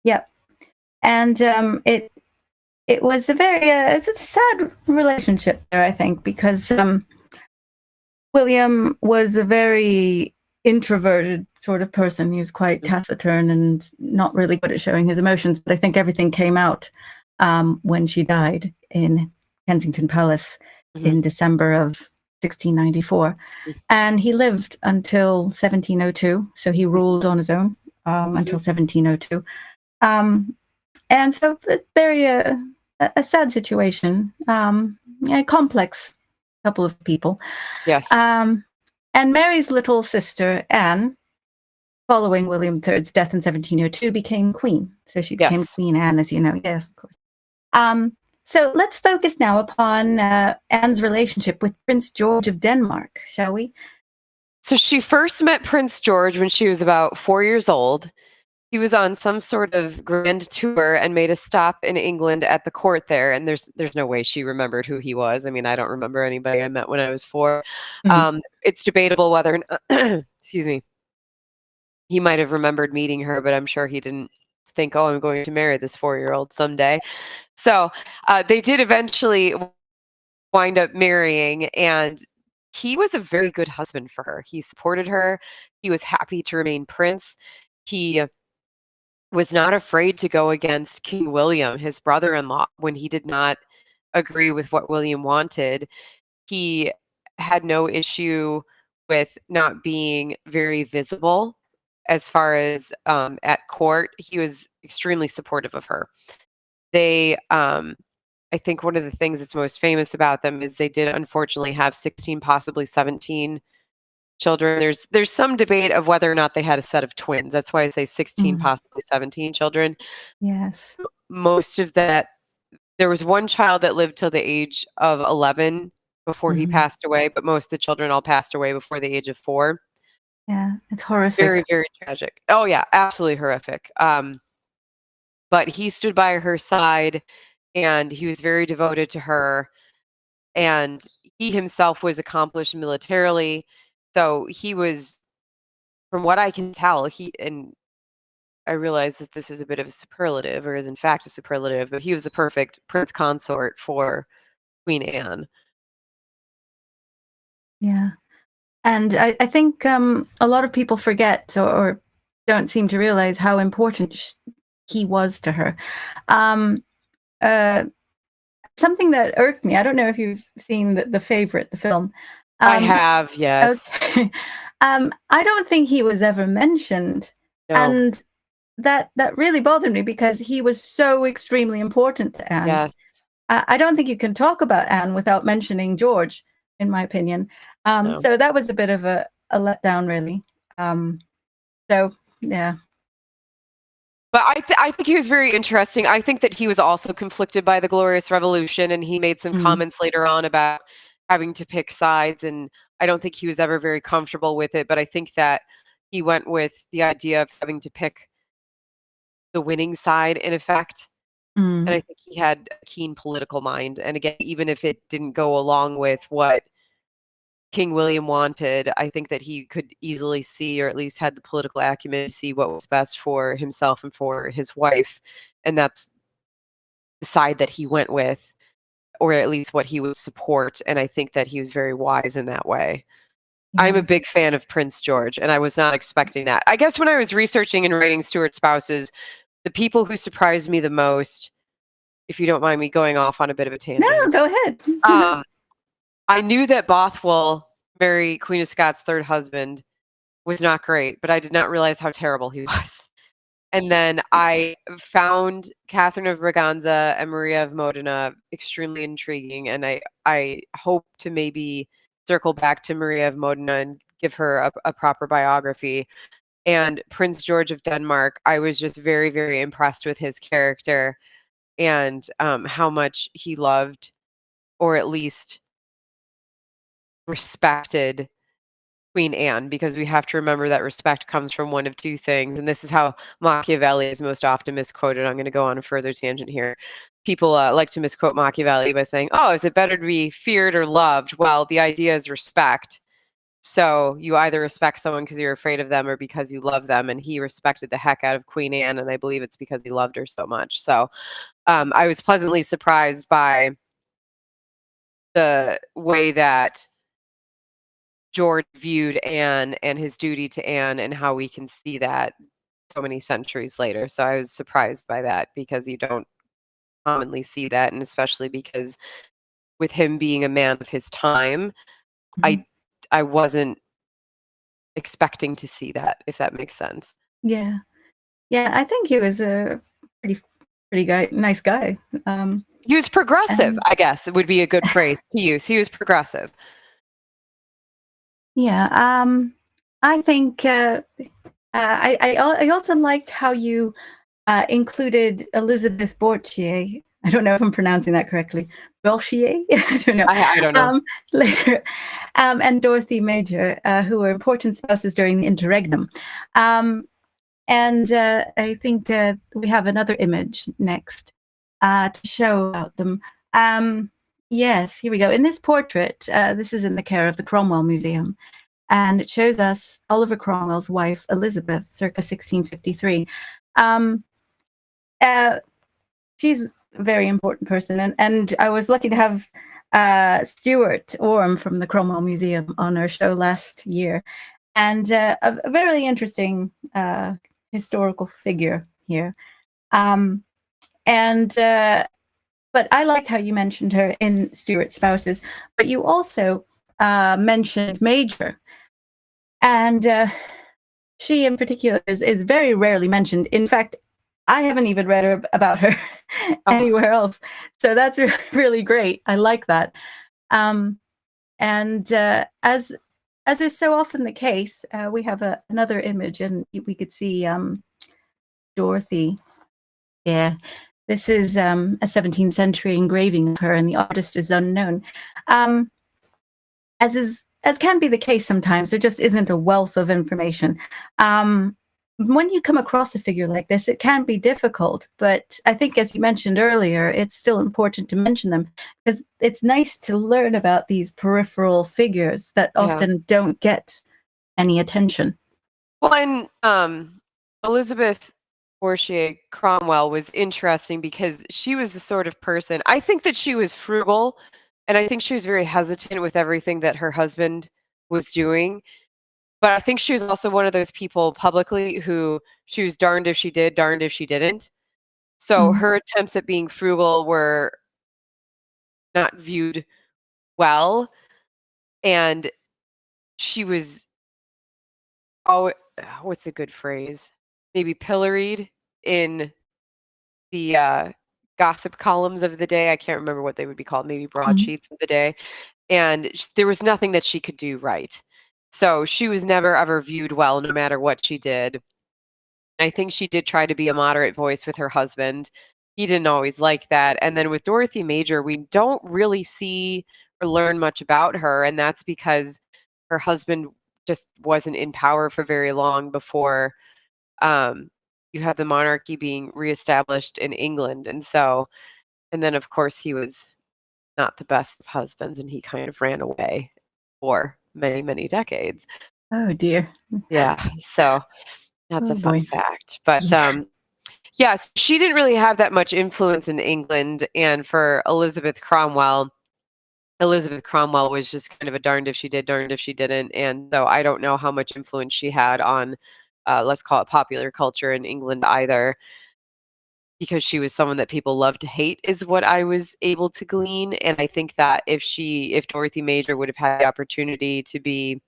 Yep. And it was a very it's a sad relationship there, I think, because William was a very introverted sort of person. He was quite taciturn and not really good at showing his emotions. But I think everything came out when she died in Kensington Palace in December of 1694. And he lived until 1702. So he ruled on his own until 1702. And so it's very a sad situation, a complex couple of people. Yes. And Mary's little sister, Anne, following William III's death in 1702, became queen. So she became Queen Anne, as you know. Yeah, of course. So let's focus now upon Anne's relationship with Prince George of Denmark, shall we? So she first met Prince George when she was about 4 years old. He was on some sort of grand tour and made a stop in England at the court there. And there's no way she remembered who he was. I mean, I don't remember anybody I met when I was 4. It's debatable whether, excuse me, he might have remembered meeting her, but I'm sure he didn't think, oh, I'm going to marry this 4-year-old someday. So they did eventually wind up marrying, and he was a very good husband for her. He supported her. He was happy to remain prince. He was not afraid to go against King William, his brother-in-law, when he did not agree with what William wanted. He had no issue with not being very visible as far as at court. He was extremely supportive of her. They, I think one of the things that's most famous about them is they did unfortunately have 16, possibly 17 children. There's some debate of whether or not they had a set of twins. That's why I say 16, possibly 17 children. Yes. Most of that, there was one child that lived till the age of 11 before he passed away, but most of the children all passed away before the age of 4. Yeah, it's horrific. Very, very tragic. Oh yeah, absolutely horrific. But he stood by her side, and he was very devoted to her. And he himself was accomplished militarily. So he was, from what I can tell, and I realize that this is a bit of a superlative, or is in fact a superlative, but he was the perfect prince consort for Queen Anne. Yeah. And I think a lot of people forget or don't seem to realize how important he was to her. Something that irked me, I don't know if you've seen The Favorite, the film. I have, yes. Okay. I don't think he was ever mentioned. No. And that really bothered me because he was so extremely important to Anne. Yes. I don't think you can talk about Anne without mentioning George, in my opinion. No. So that was a bit of a letdown, really. So, yeah. But I think he was very interesting. I think that he was also conflicted by the Glorious Revolution, and he made some comments later on about having to pick sides, and I don't think he was ever very comfortable with it, but I think that he went with the idea of having to pick the winning side, in effect. And I think he had a keen political mind. And again, even if it didn't go along with what King William wanted, I think that he could easily see, or at least had the political acumen to see what was best for himself and for his wife. And that's the side that he went with, or at least what he would support. And I think that he was very wise in that way. I'm Yeah. a big fan of Prince George, and I was not expecting that. I guess when I was researching and writing Stuart Spouses, the people who surprised me the most, if you don't mind me going off on a bit of a No, tangent, go ahead. I knew that Bothwell, Mary, Queen of Scots' third husband, was not great, but I did not realize how terrible he was. And then I found Catherine of Braganza and Maria of Modena extremely intriguing, and I hope to maybe circle back to Maria of Modena and give her a proper biography. And Prince George of Denmark, I was just very, very impressed with his character and how much he loved, or at least respected, Queen Anne, because we have to remember that respect comes from one of two things. And this is how Machiavelli is most often misquoted. I'm going to go on a further tangent here. People like to misquote Machiavelli by saying, oh, is it better to be feared or loved? Well, the idea is respect. So you either respect someone because you're afraid of them or because you love them. And he respected the heck out of Queen Anne. And I believe it's because he loved her so much. So I was pleasantly surprised by the way that George viewed Anne and his duty to Anne, and how we can see that so many centuries later. So I was surprised by that because you don't commonly see that, and especially because with him being a man of his time, Mhm. I wasn't expecting to see that, if that makes sense. Yeah. Yeah, I think he was a nice guy. He was progressive, And I guess would be a good phrase to use. He was progressive. yeah, I think I also liked how you included Elizabeth Borchier. I don't know if I'm pronouncing that correctly. Borchier? I don't know. I don't know. Later, and Dorothy Major, who were important spouses during the interregnum. And I think we have another image next to show about them. Yes, here we go. In this portrait, this is in the care of the Cromwell Museum, and it shows us Oliver Cromwell's wife, Elizabeth, circa 1653. Um, uh, she's a very important person, and I was lucky to have Stuart Orme from the Cromwell Museum on our show last year, and a very interesting historical figure here. Um, and but I liked how you mentioned her in Stuart Spouses, but you also mentioned Major, and she in particular is very rarely mentioned. In fact, I haven't even read about her Oh, anywhere else, so that's really, really great. I like that. Um, and as is so often the case, we have another image, and we could see Dorothy. Yeah, this is a 17th century engraving of her, and the artist is unknown. Um, as can be the case sometimes, there just isn't a wealth of information. When you come across a figure like this, it can be difficult, but I think, as you mentioned earlier, it's still important to mention them because it's nice to learn about these peripheral figures that yeah. often don't get any attention. Well, and Elizabeth Portier Cromwell was interesting because she was the sort of person, I think that she was frugal, and I think she was very hesitant with everything that her husband was doing. But I think she was also one of those people publicly who she was darned if she did, darned if she didn't. So Mm, her attempts at being frugal were not viewed well, and she was, oh, what's a good phrase? Maybe pilloried in the gossip columns of the day. I can't remember what they would be called, maybe mm, broadsheets of the day. And there was nothing that she could do right. So she was never ever viewed well, no matter what she did. I think she did try to be a moderate voice with her husband. He didn't always like that. And then with Dorothy Major, we don't really see or learn much about her. And that's because her husband just wasn't in power for very long before um, you had the monarchy being reestablished in England. And so, and then of course, he was not the best of husbands and he kind of ran away for many, many decades. oh dear. Yeah. So that's a Oh fun boy. fact. But Yeah. yes, she didn't really have that much influence in England. And for Elizabeth Cromwell, Elizabeth Cromwell was just kind of a darned if she did, darned if she didn't. And so I don't know how much influence she had on, let's call it popular culture in England either, because she was someone that people loved to hate, is what I was able to glean. And I think that if Dorothy Major would have had the opportunity to be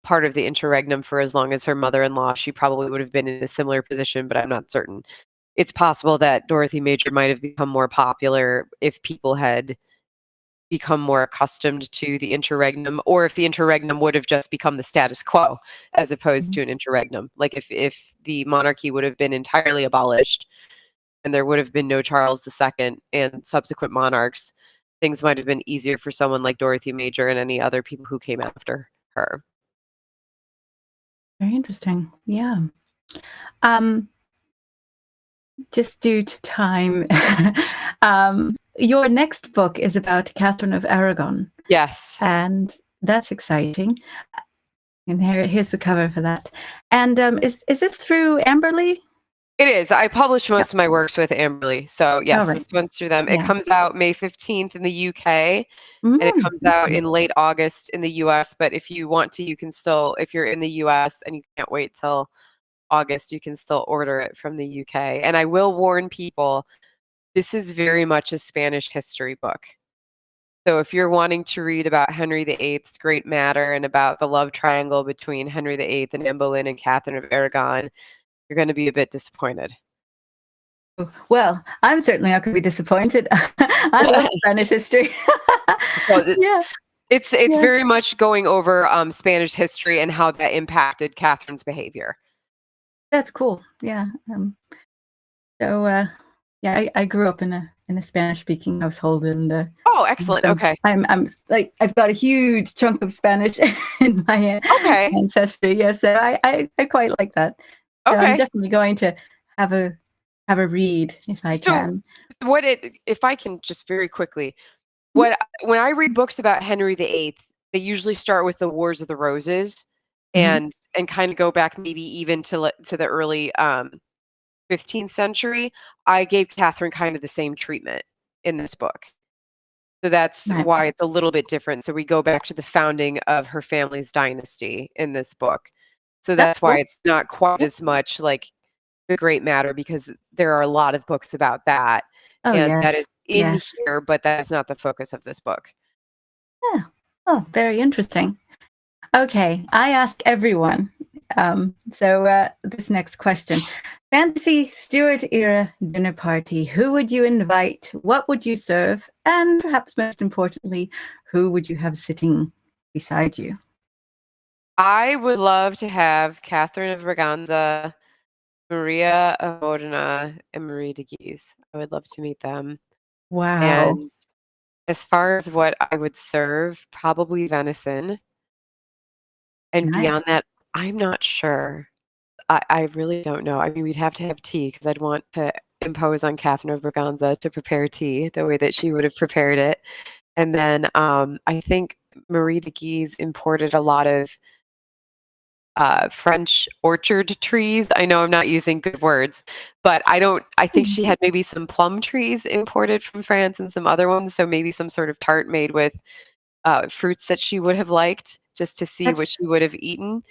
part of the interregnum for as long as her mother-in-law, she probably would have been in a similar position, but I'm not certain. It's possible that Dorothy Major might have become more popular if people had become more accustomed to the interregnum, or if the interregnum would have just become the status quo as opposed Mhm. to an interregnum. Like if the monarchy would have been entirely abolished and there would have been no Charles II and subsequent monarchs, things might have been easier for someone like Dorothy Major and any other people who came after her. Very interesting. Yeah. Um, just due to time, your next book is about Catherine of Aragon, Yes. and that's exciting. And here's the cover for that. And is this through Amberley? It is. I publish Yeah. most of my works with Amberley. So All yes, right. this one's through them. It Yeah. comes out May 15th in the UK and it Mm, comes out okay. in late August in the US. But if you want to, you can still, if you're in the US and you can't wait till August, you can still order it from the UK. And I will warn people, this is very much a Spanish history book. So if you're wanting to read about Henry VIII's great matter and about the love triangle between Henry VIII and Anne Boleyn and Catherine of Aragon, you're going to be a bit disappointed. Well, I'm certainly not going to be disappointed. I love Spanish history. Well, Yeah, it's yeah, very much going over Spanish history and how that impacted Catherine's behavior. that's cool. Yeah. So, yeah, I grew up in a Spanish-speaking household, and Oh, excellent. so Okay. I'm like I've got a huge chunk of Spanish in my Okay. ancestry. Yeah, so I quite like that. So I'm Okay. definitely going to have a have a read if I So can. if I can just very quickly, Mhm. when I read books about Henry VIII, they usually start with the Wars of the Roses Mhm. and kind of go back maybe even to the early 15th century. I gave Catherine kind of the same treatment in this book. So that's Right. why it's a little bit different. So we go back to the founding of her family's dynasty in this book. So That's that's why cool. it's not quite Yeah. as much like The Great Matter, because there are a lot of books about that, Oh, and that is yes. in Yes. here, but that is not the focus of this book. Yeah. Oh, very interesting. Okay, I ask everyone. This next question. Fantasy Stuart era dinner party. Who would you invite? What would you serve? And perhaps most importantly, who would you have sitting beside you? I would love to have Catherine of Braganza, Maria of Modena, and Marie de Guise. I would love to meet them. Wow. And as far as what I would serve, probably venison. And Nice. beyond that, I'm not sure. I really don't know. I mean, we'd have to have tea because I'd want to impose on Catherine of Braganza to prepare tea the way that she would have prepared it. And then I think Marie de Guise imported a lot of French orchard trees. I know I'm not using good words, but I think Hmm. she had maybe some plum trees imported from France and some other ones. So maybe some sort of tart made with fruits that she would have liked just to see what That's she would have eaten.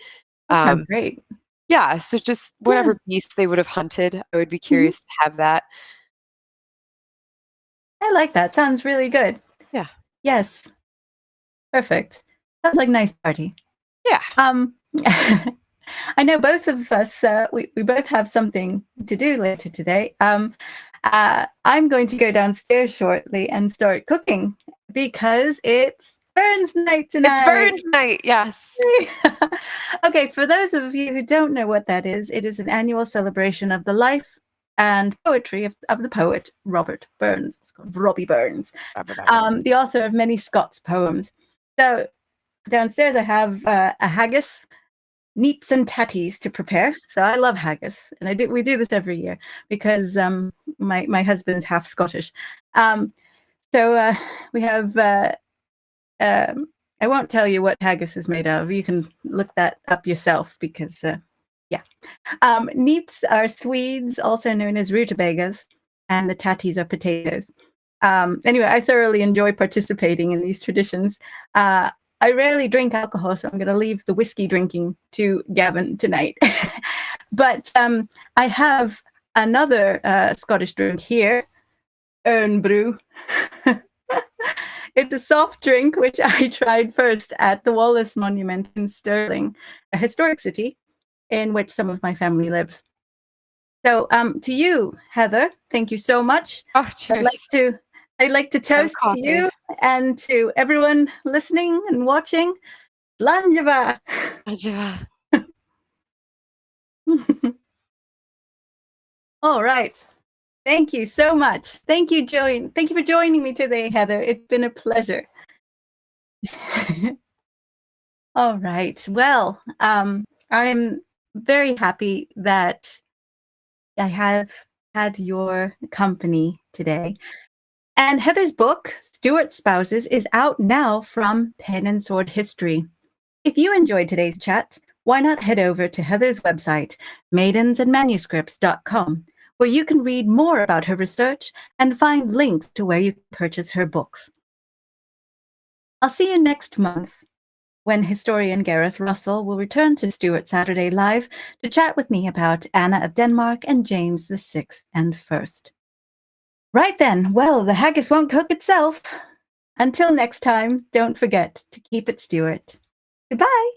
that sounds Um, great. yeah, so just Yeah. whatever beast they would have hunted, I would be Mhm. curious to have that. I like that. Sounds really good. Yeah. Yes. Perfect. Sounds like a nice party. Yeah. Um, I know both of us, we both have something to do later today. I'm going to go downstairs shortly and start cooking because it's Burns night It's tonight. Burns night. Yes. Okay, for those of you who don't know what that is, it is an annual celebration of the life and poetry of the poet Robert Burns. It's called Robbie Burns, the author of many Scots poems. So downstairs I have a haggis, neeps and tatties to prepare. So I love haggis, and we do this every year because my husband's half Scottish. Um, so we have. Um, I won't tell you what haggis is made of. You can look that up yourself because yeah. Neeps are Swedes, also known as rutabagas, and the tatties are potatoes. Anyway, I thoroughly enjoy participating in these traditions. I rarely drink alcohol, so I'm going to leave the whiskey drinking to Gavin tonight. But I have another Scottish drink here, Ern Brew. It's a soft drink, which I tried first at the Wallace Monument in Stirling, a historic city in which some of my family lives. So to you, Heather, thank you so much. Oh, cheers. I'd like to toast to you and to everyone listening and watching. Slanjava. Slanjava. All right. Thank you so much. Thank you, Joey. Thank you for joining me today, Heather. It's been a pleasure. All right. Well, I'm very happy that I have had your company today. And Heather's book, Stuart Spouses, is out now from Pen and Sword History. If you enjoyed today's chat, why not head over to Heather's website, maidensandmanuscripts.com, where you can read more about her research and find links to where you can purchase her books. I'll see you next month when historian Gareth Russell will return to Stuart Saturday Live to chat with me about Anna of Denmark and James VI and First. Right then, well, the haggis won't cook itself. Until next time, don't forget to keep it Stuart. Goodbye.